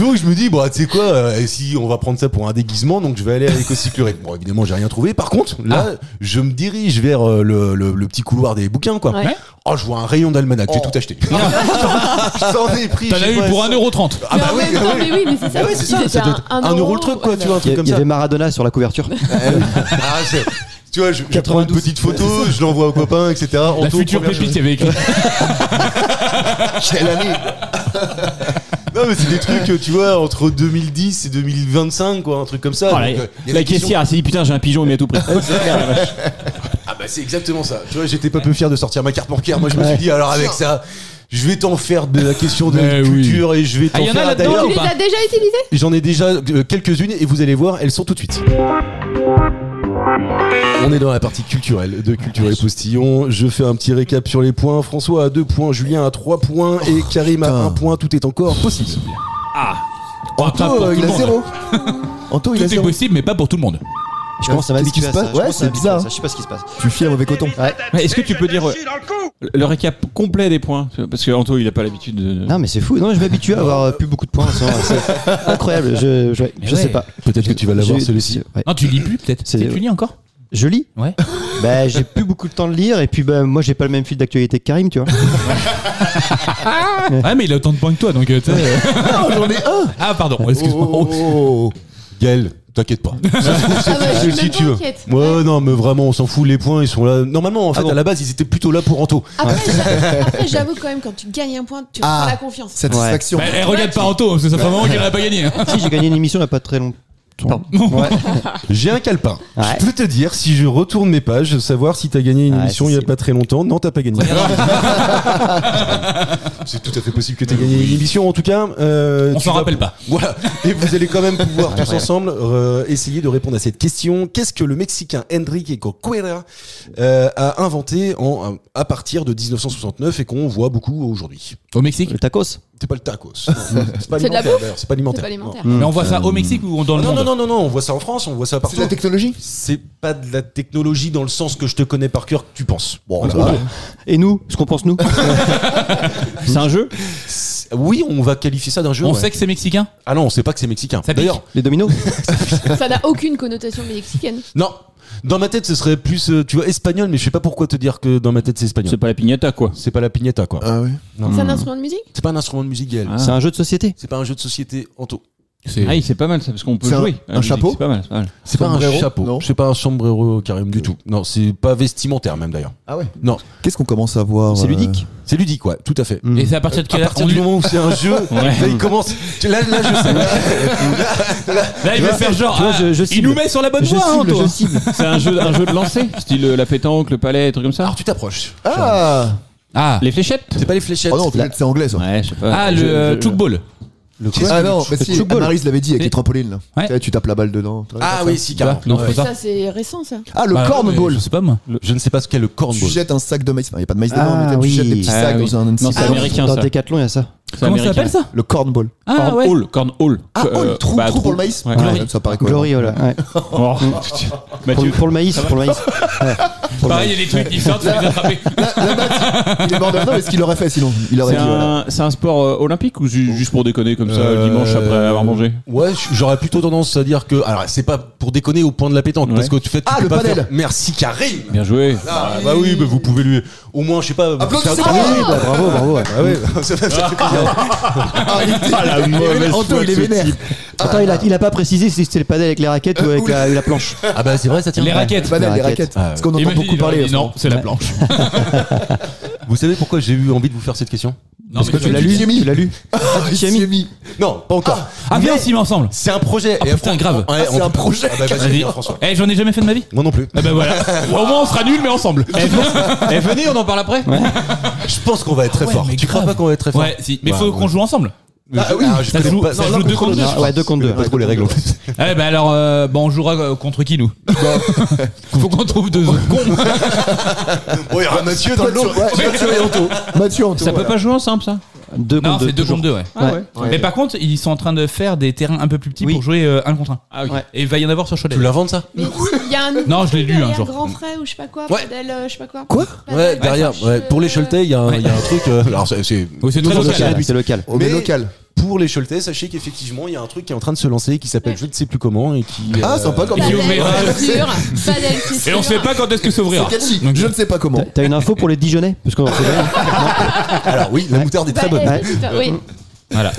Donc je me dis, bon, tu sais quoi, si on va prendre ça pour un déguisement, donc je vais aller à l'écocyclerie. Bon, évidemment, j'ai rien trouvé. Par contre, là, je me dirige vers le petit couloir des bouquins, quoi. Ouais. Oh, je vois un rayon d'almanach, j'ai tout acheté. Je t'en ai pris. T'en je as sais eu pas, pour 1€. 1,30€. Ah bah Mais en oui, même temps, mais oui, mais c'est ça. Ah oui, c'est ça, Ils ça étaient doit être 1 euro le truc, quoi, tu vois, un truc comme Il y ça. avait Maradona sur la couverture. Ah, tu vois, je prends une 92. petite photo, je l'envoie aux copains, etc. La Anto, future première pépite, il y avait écrit. Quelle année? Non, mais c'est des trucs, tu vois, entre 2010 et 2025, quoi, un truc comme ça. Oh, Donc, la il y a la des questions- caissière, elle s'est dit putain, j'ai un pigeon, il m'a tout pris. Ah bah c'est exactement ça. Tu vois, j'étais pas peu fier de sortir ma carte bancaire. Moi je me suis dit alors avec ça, Je vais t'en faire de la question de culture et je vais t'en y en a faire là-dedans, d'ailleurs. Tu les as déjà utilisés? J'en ai déjà quelques-unes et vous allez voir, elles sont tout de suite. On est dans la partie culturelle de Culture et Postillon. Je fais un petit récap sur les points. François a 2 points, Julien a 3 points et Karim a 1 point. Tout est encore possible. Ah. Anto, il a 0. Anto, il a Tout est 0. possible, mais pas pour tout le monde. Je commence à m'habituer à ça. Ouais, c'est bizarre. Je sais pas ce qui se passe. Tu fies un mauvais coton. Mais est-ce que tu peux dire le récap complet des points? Parce que Anto, il a pas l'habitude de. Non, mais c'est fou. Non, je m'habitue à avoir plus beaucoup de points. C'est incroyable. Je sais pas. Peut-être que tu vas l'avoir celui-ci. Ouais. Non, tu lis plus peut-être. Tu lis encore? Je lis. Ouais. Bah, j'ai plus beaucoup de temps de lire et puis bah, moi j'ai pas le même fil d'actualité que Karim, tu vois. Ouais, mais il a autant de points que toi, donc. Ah, j'en ai un. Ah, pardon. Excuse-moi. Gaël, t'inquiète pas. Je suis Si tu veux. Ouais, non, mais vraiment, on s'en fout. Les points, ils sont là. Normalement, en fait, à la base, ils étaient plutôt là pour Anto. Après, j'avoue quand même, quand tu gagnes un point, tu reprends la confiance. Satisfaction. Bah, regarde pas Anto, parce que ça fait un moment qu'il n'a pas gagné. Si, j'ai gagné une émission il y a pas très longtemps. Ouais. J'ai un calepin. Ouais. Je peux te dire, si je retourne mes pages, savoir si t'as gagné une émission il y a pas très longtemps. Non, t'as pas gagné. C'est tout à fait possible que t'aies gagné une émission, en tout cas. On s'en rappelle pas. Voilà. Et vous allez quand même pouvoir tous ensemble essayer de répondre à cette question. Qu'est-ce que le Mexicain Enrique Corcuera a inventé à partir de 1969 et qu'on voit beaucoup aujourd'hui? Au Mexique? Le tacos. C'est pas le tacos. C'est pas C'est de la alimentaire, bouffe. d'ailleurs. C'est pas alimentaire. C'est pas alimentaire. Mais on voit ça au Mexique ou dans le monde? Non, on voit ça en France, on voit ça C'est partout. de la technologie. C'est pas de la technologie dans le sens que je te connais par cœur que tu penses. Bon, ça va. Et nous, ce qu'on pense nous. C'est un jeu? oui, on va qualifier ça d'un jeu. On ouais. sait que c'est mexicain? Ah non, on sait pas que c'est mexicain. Ça pique. D'ailleurs, Les dominos. Ça n'a aucune connotation mexicaine. non. Dans ma tête, ce serait plus, tu vois, espagnol, mais je sais pas pourquoi te dire que dans ma tête c'est espagnol. C'est pas la piñata, quoi. C'est pas la piñata, quoi. Ah ouais. C'est un instrument de musique? C'est pas un instrument de musique, Gaël. Ah. C'est un jeu de société. C'est pas un jeu de société, Anto. Ah, c'est pas mal ça, parce qu'on peut C'est jouer. un chapeau C'est pas mal, c'est pas mal. C'est pas un Sombrero chapeau. Non. C'est pas un sombrero, Karim, du tout. Non, c'est pas vestimentaire, même d'ailleurs. Ah ouais. Non, Qu'est-ce qu'on commence à voir C'est ludique. c'est ludique, ouais, tout à fait. Et c'est à partir de À quelle partir du moment où c'est un jeu, là il commence. Là je sais. Là, il veut faire genre. Tu vois, je il cible. nous met sur la bonne Je voie, hein, cible, Anto. je cible. C'est un jeu de lancer, style la pétanque, le palais, des trucs comme ça. Alors tu t'approches. Ah. Ah, Les fléchettes. C'est pas les fléchettes. Oh non, peut-être c'est anglais ça. Ouais, je sais pas. ah le chukball. Le quoi? Ah non, mais si, football. Maryse l'avait dit avec Et- les trampolines là. Ouais. Tu sais, tu tapes la balle dedans. Ah oui, si, carrément. Non, c'est pas Ça, c'est récent, ça. Ah, le Bah, cornball. Je sais pas moi. Je ne sais pas ce qu'est le Tu cornball. jettes un sac de maïs. Enfin, il n'y a pas de maïs Ah, dedans, mais tu jettes des petits oui. sacs Ah, oui. dans un Non, c'est Ah, américain, Dans ça. Decathlon, il y a ça. Comment ça s'appelle ça? Le cornball. Ah ouais. Cornhole. Ah, trou pour le maïs. Ouais. Ouais, ça paraît cohérent. Glory, voilà. Ouais. Oh. Pour le maïs, pour le maïs. Ouais. Pour le Pareil, il y a des trucs qui sortent, faut les attraper. La batte, il est mort de non, mais ce qu'il aurait fait sinon. Il aurait dit voilà. C'est un sport olympique ou juste pour déconner comme ça le dimanche après avoir mangé? Ouais, j'aurais plutôt tendance à dire que. Alors, c'est pas pour déconner au point de la pétanque, Ouais. parce que tu fais. Ah, tu le peux pas padel. faire- Merci, Karim. Bien joué. Ah, bah oui, bah vous pouvez lui. Au moins, je sais pas. Applaudissez-moi. faire- Ah oui, bah, bravo, bravo. Ouais. Ah ouais, ça fait plaisir. Ah, il était- la il est mauvaise vénère. Anto, foi il est de ce vénère. type. Attends, il a pas précisé si c'était le padel avec les raquettes ou avec la planche. Ah bah c'est vrai, ça tient. Les raquettes. Le padel, les Les raquettes. raquettes. Parce qu'on entend Imagine, beaucoup il aurait parler. dit non, c'est la planche. Vous savez pourquoi j'ai eu envie de vous faire cette question? Non, Parce que mais tu l'as tu lu. t'y es mis. Tu l'as lu. Ah, il s'y est mis. Non, pas encore. Ah, viens, on s'y met ensemble. C'est un projet. Ah, putain, grave. Ouais, c'est un projet. Ah bah vas-y, Vas-y. viens, François. Eh, j'en ai jamais fait de ma vie. Moi non plus. Ah bah voilà. Au moins, on sera nuls, mais ensemble. Venez, on en parle après. Je pense qu'on va être très Ouais, fort. mais Tu crois grave. pas qu'on va être très fort? Ouais, si. Mais Ouais, faut ouais. qu'on joue ensemble. Ah oui. je Ça connais joue- pas- ça non, joue là, 2 contre 2. Ah, ouais, 2 contre 2. pas trop les règles en plus. Eh ben alors, on jouera contre qui nous? Faut qu'on trouve 2 cons. Oh, il y aura Mathieu dans le lot. Ouais, Mathieu et Anto. Mathieu, Anto. Ça peut voilà. pas jouer ensemble, ça? 2 Non, contre 2. c'est 2 contre 2, ouais. Ah ouais. Ouais. Mais par contre, ils sont en train de faire des terrains un peu plus petits Oui. pour jouer 1 contre 1. Ah oui. Ouais. Et il va y en avoir sur Cholet. Tu l'inventes ça? Mais il y a un. Non, je l'ai lu un jour. Grand frais ou je sais pas quoi. Ouais. Padel, je sais pas quoi. Quoi? Ouais, derrière. Ouais, pour les Choletais, il y a un truc. Alors c'est. Oui, c'est très Nouveau local. local. C'est local. On est Mais- local. Pour les Choletais, sachez qu'effectivement, il y a un truc qui est en train de se lancer qui s'appelle je ne sais plus comment et qui. Ah, sympa comme Il Padel, ouvrira. c'est sûr. Padel, c'est sûr. Et on sait pas quand est-ce que ça ouvrira. C'est catchy. Donc, Je ne sais pas comment. T'as une info pour les Dijonais? Parce qu'on sait rien. Alors oui, la moutarde est très bonne. Padel, c'est sûr, oui. Voilà.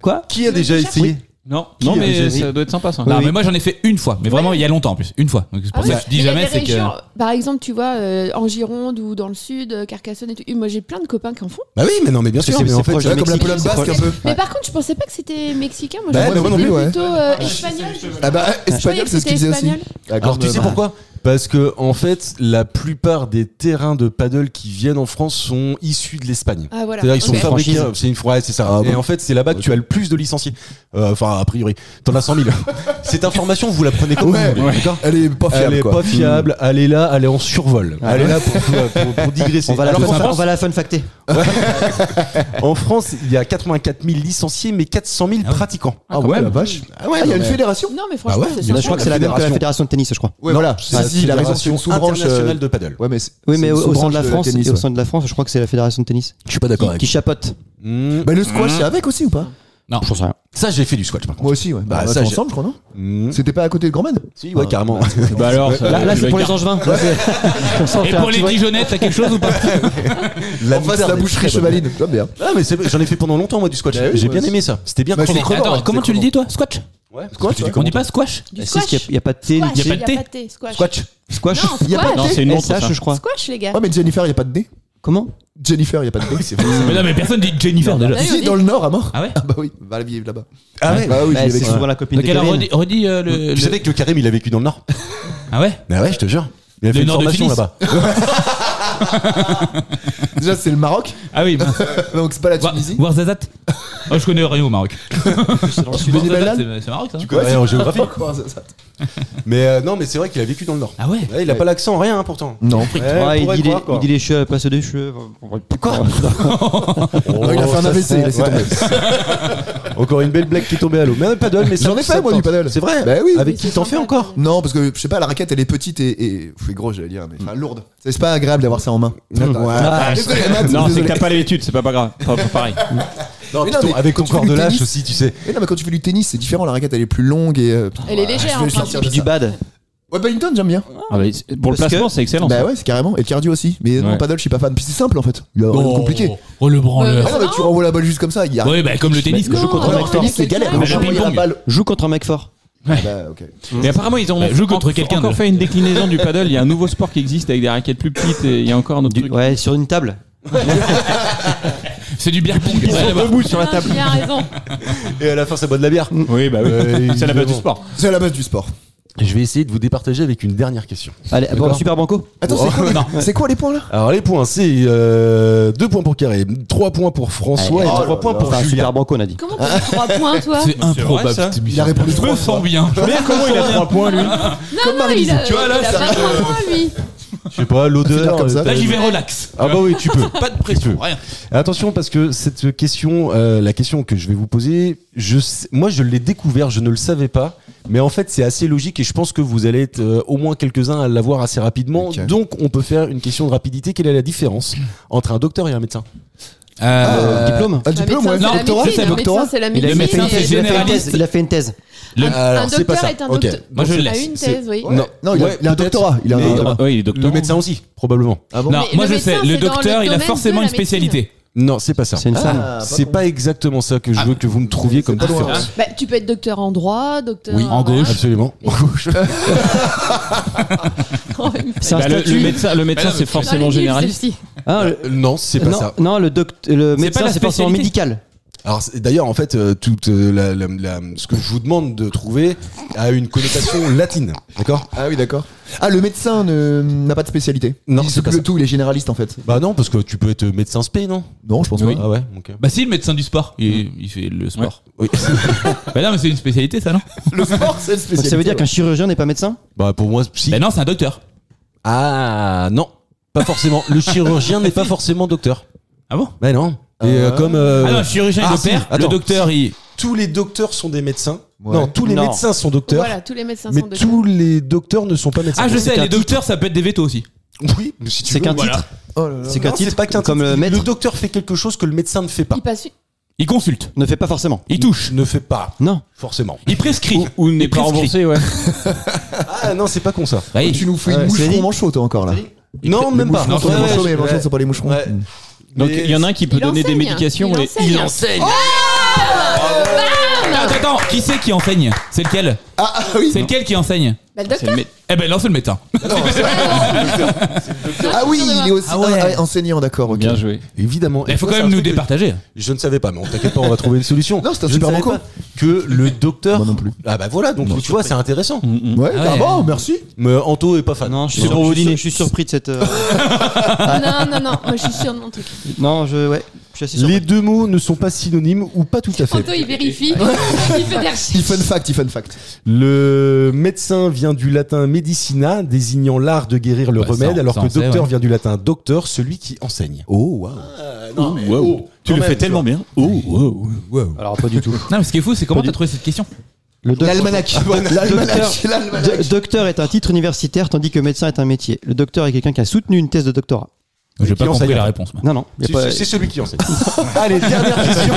Quoi? Qui a déjà essayé? Non, Qui non, a mais déjà ça doit être sympa, ça. Non, Oui. mais moi j'en ai fait une fois, mais vraiment il y a longtemps en plus, une fois. Donc c'est pour Ah ça ouais. que je dis Mais il y a jamais, des c'est que. régions, par exemple, tu vois, en Gironde ou dans le sud, Carcassonne et tout. Moi, j'ai plein de copains qui en font. Bah oui, mais non, mais bien sûr. c'est Mais en fait, proche Tu vois, du comme la Mexique. pelote basque un peu. Mais par contre, je pensais pas que c'était mexicain. Moi, Bah, je moi non pensais plus, ouais. plutôt espagnol. Ah bah, Je croyais espagnol, que c'est ce qu'il c'était disait aussi. espagnol. alors tu sais pourquoi? Parce que en fait, la plupart des terrains de paddle qui viennent en France sont issus de l'Espagne. Ah voilà. C'est-à-dire ils sont Ok. fabriqués, c'est une ouais, c'est ça. Ah, Et bon. en fait, c'est là-bas que tu as le plus de licenciés. Enfin, a priori, t'en as 100 000. Cette information, vous la prenez comme vous voulez, d'accord ? Elle est pas fiable. Elle est quoi. pas fiable. Elle est là, elle est en survol. Elle est là pour digresser. On va la Alors qu'en fun- France, on va la fun facter. en France, il y a 84 000 licenciés, mais 400 000 pratiquants. Ah ouais, la vache. Ah ouais, il y a une fédération. Non, mais franchement, ouais, c'est bien Je sûr. crois que c'est la même que la fédération de tennis, je crois. Ouais, voilà. C'est la Si, il a raison, c'est une Fédération sous-branche internationale de paddle. Ouais, mais Oui, c'est mais une au sein de sous-branche la France, tennis, et au ouais. sein de la France, je crois que c'est la fédération de tennis Je suis pas d'accord avec qui chapote. Bah, le squash, c'est avec aussi ou pas? Non, Je sais rien. ça. J'ai fait du squash par contre. Moi aussi, ouais. Bah, Bah, ça, ça, j'ai- ensemble, je crois, non? Mmh. C'était pas à côté de Grand-Man? Si, ouais, carrément. Bah alors, ça- Là, tu c'est vas pour les gar- angevins. Là, c'est- on s'en Et fait un pour petit les break. Dijonnettes, t'as quelque chose ou pas? La En face, moutarde la est boucherie très bonne. chevaline. J'aime bien. Ah, mais j'en ai fait pendant longtemps, moi, du squash. Bah oui, J'ai moi bien aussi. aimé ça. C'était bien Bah, je suis crevant. crevant. Attends, comment tu le dis toi? Squash? Ouais, Squash, ouais. On dit pas squash? Du Si, parce qu'il squash. y a pas de thé, Squash, ni y a de pas y de a thé. pas de thé. Squash. Squash. squash. Non, Il y a pas squash. de Non, c'est une montre. SH, ça. je crois. Squash, les gars. Ouais, mais Jennifer, il y a pas de D. Comment? Jennifer, il y a pas de D. C'est vrai. Mais non, mais personne dit Jennifer déjà. Ah oui, on Si, dit- dans le Nord, à mort. Ah ouais? Ah bah oui, va la vivre là-bas. Ah ouais. Bah oui, Bah, j'ai c'est vécu. souvent la copine de Donc alors Kevin. redis le. Tu savais que Karim, il a vécu dans le Nord? Ah ouais? Ah ouais, je te jure. Il a fait Le une nord de formation Tunis. là-bas. Déjà, c'est le Maroc, Ah oui, mince. donc c'est pas la Tunisie. Ouarzazate. Oh, je connais rien au Maroc. Beni Mellal. C'est Maroc ça? Ouais, rien en géographie. Quoi, ça Mais non, mais c'est vrai qu'il a vécu dans le Nord. Ah ouais? Ouais, il a pas l'accent, rien hein, pourtant. Non. Ouais, Ah, on pourrait il croire, quoi. dit les cheveux, place des cheveux. Quoi Non, il a fait un AVC, il a laissé tomber. Encore une belle blague qui est tombée à l'eau. Mais un paddle, mais ça J'en ai ça fait, moi, tente. du paddle. C'est vrai? Bah oui. Avec Oui, qui c'est t'en fais sympa. encore? Non, parce que je sais pas, la raquette elle est petite et c'est gros, j'allais dire, mais enfin lourde. C'est pas agréable d'avoir ça en main. Ah, Désolé, Matt, Non, c'est désolé. que t'as pas l'habitude, c'est pas grave. Pas pareil. Non, Mais non, putain, mais avec quand ton tu fais corps du de lâche tennis- aussi, tu sais. Mais non, mais quand tu fais du tennis, c'est différent, la raquette elle est plus longue et. Elle est légère je en vais sortir principe. de du ça. bad. Ouais, badminton, j'aime bien. Ah bah, pour le Parce placement, que- c'est excellent. Bah ça. ouais, c'est carrément. Et le cardio aussi. Mais non, Ouais. paddle, je suis pas fan. Puis c'est simple en fait. Il y a rien de compliqué. Oh le branleur. Ah non, mais tu renvoies la balle juste comme ça. Il y a. Ouais, bah comme le tennis Mais quoi. joue contre Non, un mec fort. tennis, c'est galère. Bah, Mais le renvoyer la ping-pong. balle. Joue contre un mec fort. Bah, ok. Mais apparemment, ils ont Bah, joue contre quelqu'un encore de- fait une déclinaison du paddle. Il y a un nouveau sport qui existe avec des raquettes plus petites et il y a encore un autre truc. Ouais, sur une table. C'est du beer pong. Ils sont debout sur la Non, table. Julien a raison. Et à la fin, ça boit de la bière. Oui, bah oui. C'est la base du évidemment. sport. C'est à la base du sport. Je vais essayer de vous départager avec une dernière question. Allez, bon, D'accord. super banco. Attends, c'est quoi les points là? Alors les points, c'est 2 points pour Karim, 3 points pour François Allez. et 3 Oh points là pour Enfin, Julien. super banco, on a dit. Comment t'as 3 points, toi? C'est improbable vrai, ça. cette émission. Il a répondu Je me 3 sens fois. bien. Mais comment il a 3 points lui? Non, non, il a, Tu vois, là, il a ça- pas 3 points, lui. Je sais pas, Finir l'odeur. comme ça. Là j'y vais relax. Ah bah oui, tu peux. Pas de pression, rien. Attention parce que cette question, la question que je vais vous poser, moi je l'ai découvert, je ne le savais pas, mais en fait c'est assez logique et je pense que vous allez être au moins quelques-uns à l'avoir assez rapidement. Ok. Donc on peut faire une question de rapidité. Quelle est la différence entre un docteur et un médecin? Diplôme. Un diplôme, ouais. Un médecin, c'est la Doctorat. médecine, un doctorat. médecin, c'est la Il a médecine. médecin, et- c'est fait une généraliste. thèse. Il a fait une thèse. Un c'est pas docteur ça. est un Ok. docteur. Moi, je le a laisse. une thèse, oui. Non, non, il a un peut-être. doctorat. Il a Mais- un doctorat. Oui, il est docteur. Le médecin aussi, probablement. Ah bon? Non, Mais moi le je sais, médecin, le c'est dans docteur le il a domaine forcément de la une spécialité. Non, c'est pas ça. C'est une femme. Ah, C'est pas exactement ça que je veux que vous me trouviez comme pas loin. différence. Bah, tu peux être docteur en droit, docteur Oui, en gauche. Absolument. En gauche. C'est un Bah, le statut. médecin, Mais non, c'est mais forcément généraliste. Ah, Non, c'est pas non, ça. non, le médecin, la c'est forcément spécialité. médical. Alors d'ailleurs en fait toute ce que je vous demande de trouver a une connotation latine, d'accord? Ah oui, d'accord. Ah, le médecin n'a pas de spécialité. Non, il c'est s'occupe pas de ça. tout, il est généraliste en fait. Bah non parce que tu peux être médecin spé, non? Non, je pense Oui. pas. Ah ouais, ok. Bah si, le médecin du sport, il fait le sport. Oui. Bah non mais c'est une spécialité ça non? Le sport, c'est le Donc spécialité. ça veut dire qu'un chirurgien n'est pas médecin? Bah pour moi si. Bah non c'est un docteur. Ah non, pas forcément. Le chirurgien n'est pas forcément docteur. Ah bon? Bah non. Et comme Ah non, le chirurgien il si, opère, le attends. docteur il... tous les docteurs sont des médecins. Ouais. Non, tous les Non. médecins sont docteurs. Voilà, tous les médecins Mais sont docteurs. tous les docteurs ne sont pas médecins. Ah je C'est sais, qu'un les docteurs ça peut être des vétos aussi. titre. Oui, mais si tu C'est veux. qu'un Voilà. titre. Oh là là. C'est qu'un Non, titre c'est pas qu'un comme titre. le maître Le docteur fait quelque chose que le médecin ne fait pas. Il passe. Il consulte, ne fait pas forcément. il touche, Ne fait pas Non. forcément. il prescrit. Ou n'est Il pas prescrit. remboursé, ouais. Ah non, c'est pas con ça. Bah, il- Tu nous fais Ouais, une c'est moucheron dit. manchot, toi encore là. Non, même pas. Moucheron, Ouais, les manchots, ouais, mais les manchots, ouais. c'est pas les moucherons. Ouais. Mm. Donc Mais il y en a un qui peut Il donner des enseigne, médications. il et- enseigne. enseigne. Attends, qui c'est qui enseigne? C'est lequel? Ah oui. C'est lequel qui enseigne? Bah, le docteur. Eh ben non, c'est le médecin. Ah oui, il est aussi enseignant, d'accord. Ok. Bien joué. Évidemment. Il faut quand même nous départager. Je ne savais pas, mais on t'inquiète pas, on va trouver une solution. Non, c'est un Je super ne savais banco. pas que le docteur. Moi non plus. Ah bah voilà, donc tu vois, c'est intéressant. Ouais, Ah ouais. bon, merci. Mais Anto est pas fan. Non, je suis surpris de cette. Non, moi je suis sûre de mon truc. Non, je suis assez surpris. Les deux mots ne sont pas synonymes ou pas tout à fait. Anto, il vérifie. Il fait des recherches. Il fun fact. Le médecin vient du latin medicina, désignant l'art de guérir le Ouais, remède, ça, alors ça, que on sait, docteur ouais. vient du latin docteur, celui qui enseigne. Oh, waouh. Non, mais Tu le fais tellement bien. Alors, pas du tout. Non, mais ce qui est fou, c'est comment t'as trouvé cette question? L'almanach. Docteur est un titre universitaire, tandis que médecin est un métier. Le docteur est quelqu'un qui a soutenu une thèse de doctorat. J'ai pas qui compris enseigne. la réponse. moi. Non. y a pas- C'est celui qui enseigne. Allez, dernière question.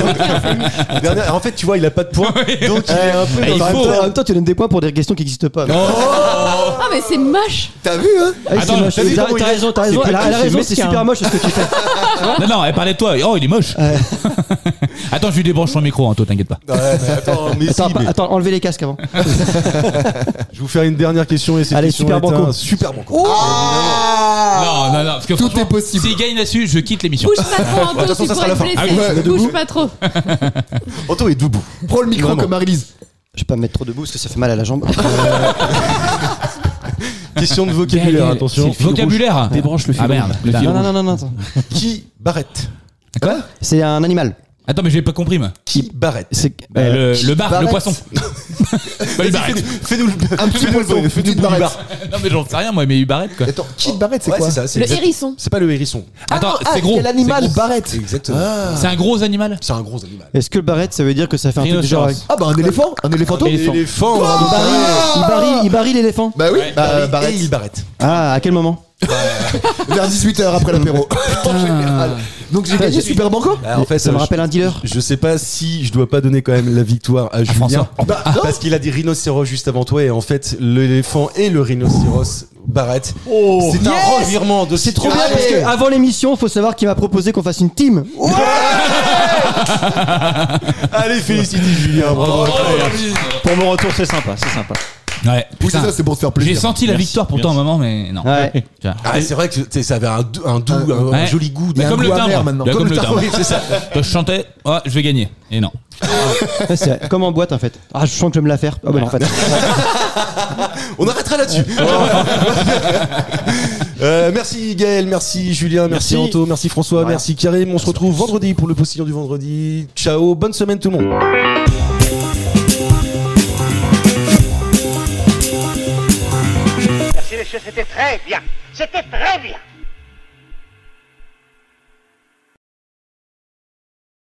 En fait, tu vois, il a pas de points. Donc, il est un peu Il dans faut. En même temps, tu donnes des points pour des questions qui n'existent pas. Ah, mais c'est moche. T'as vu, hein? Ah, c'est Attends, moche. t'as vu T'as comment il est- raison. Elle a raison, c'est super moche ce que tu fais. Non, elle parlait de toi. Oh, il est moche. Attends, je lui débranche son micro, toi, t'inquiète pas. Ouais, mais attends, mais si, mais Attends, enlevez les casques avant. je vais vous faire une dernière question et cette Allez, question super est banco. un super banco. Non, parce que Tout franchement, est possible. S'il gagne là-dessus, je quitte l'émission. Bouge pas trop, Anto, De toute façon, tu ça sera pourrais la te fin. blesser. Ah ouais, Bouge pas trop. Anto est debout. Prends le micro Vraiment. comme Marie-Lise. Je vais pas me mettre trop debout parce que ça fait mal à la jambe. Question de vocabulaire, Gaël, attention. c'est le vocabulaire. Débranche le fil Ah merde. rouge. Le putain. fil Non. Attends. Qui Barrette? Quoi? C'est un animal. Attends, mais j'ai pas compris, moi. Qui Barrette? C'est Le bar, le Barrette. poisson. Bah, Barrette. Fais-nous Un petit poisson, une petite barrette. Non, mais j'en sais rien, moi, mais Barrette, quoi. Attends, Kid Barrette, c'est Ouais, quoi? c'est ça. c'est Le exact- hérisson. C'est pas le hérisson. Attends, c'est gros. Quel animal C'est gros. Barrette? Exactement. C'est un gros animal. C'est un gros animal. Est-ce que le barrette, ça veut dire que ça fait un truc du genre. Rhinocéros. Ah bah un éléphant. Un éléphanto. Éléphant. Il barille l'éléphant. Bah oui, Et Barrette. il Barrette. Ah, à quel moment? Vers 18h après l'apéro. En général. Donc j'ai gagné Super Banco. En fait, Ça me rappelle un dealer. Je sais pas si je dois pas donner quand même la victoire à Julien. François. Parce qu'il a dit rhinocéros juste avant toi et en fait l'éléphant et le rhinocéros Barrette. C'est un revirement de C'est trop bien situation. parce que avant l'émission, faut savoir qu'il m'a proposé qu'on fasse une team. Allez, félicite Julien. Bravo. Pour mon retour, c'est sympa, c'est sympa. Ouais. Oui, c'est putain. ça, c'est pour se faire J'ai plaisir. senti la Merci, victoire pourtant merci. un moment, mais non. Ouais. Tu vois. Ah, c'est vrai que tu sais, ça avait un Ouais. joli goût. Mais un comme le goût amer timbre. maintenant. Comme le timbre. Oui, c'est ça. Quand je chantais, je vais gagner. Et non. Ouais, c'est comme en boîte en fait. Ah, je sens que je vais me la faire. Ah bah non, en fait. On arrêtera là-dessus. Merci Gaël, merci Julien, merci Anto, merci François, merci Karim. On se retrouve vendredi pour le postillon du vendredi. Ciao, bonne semaine tout le monde. Merci messieurs, c'était très bien. C'était très bien.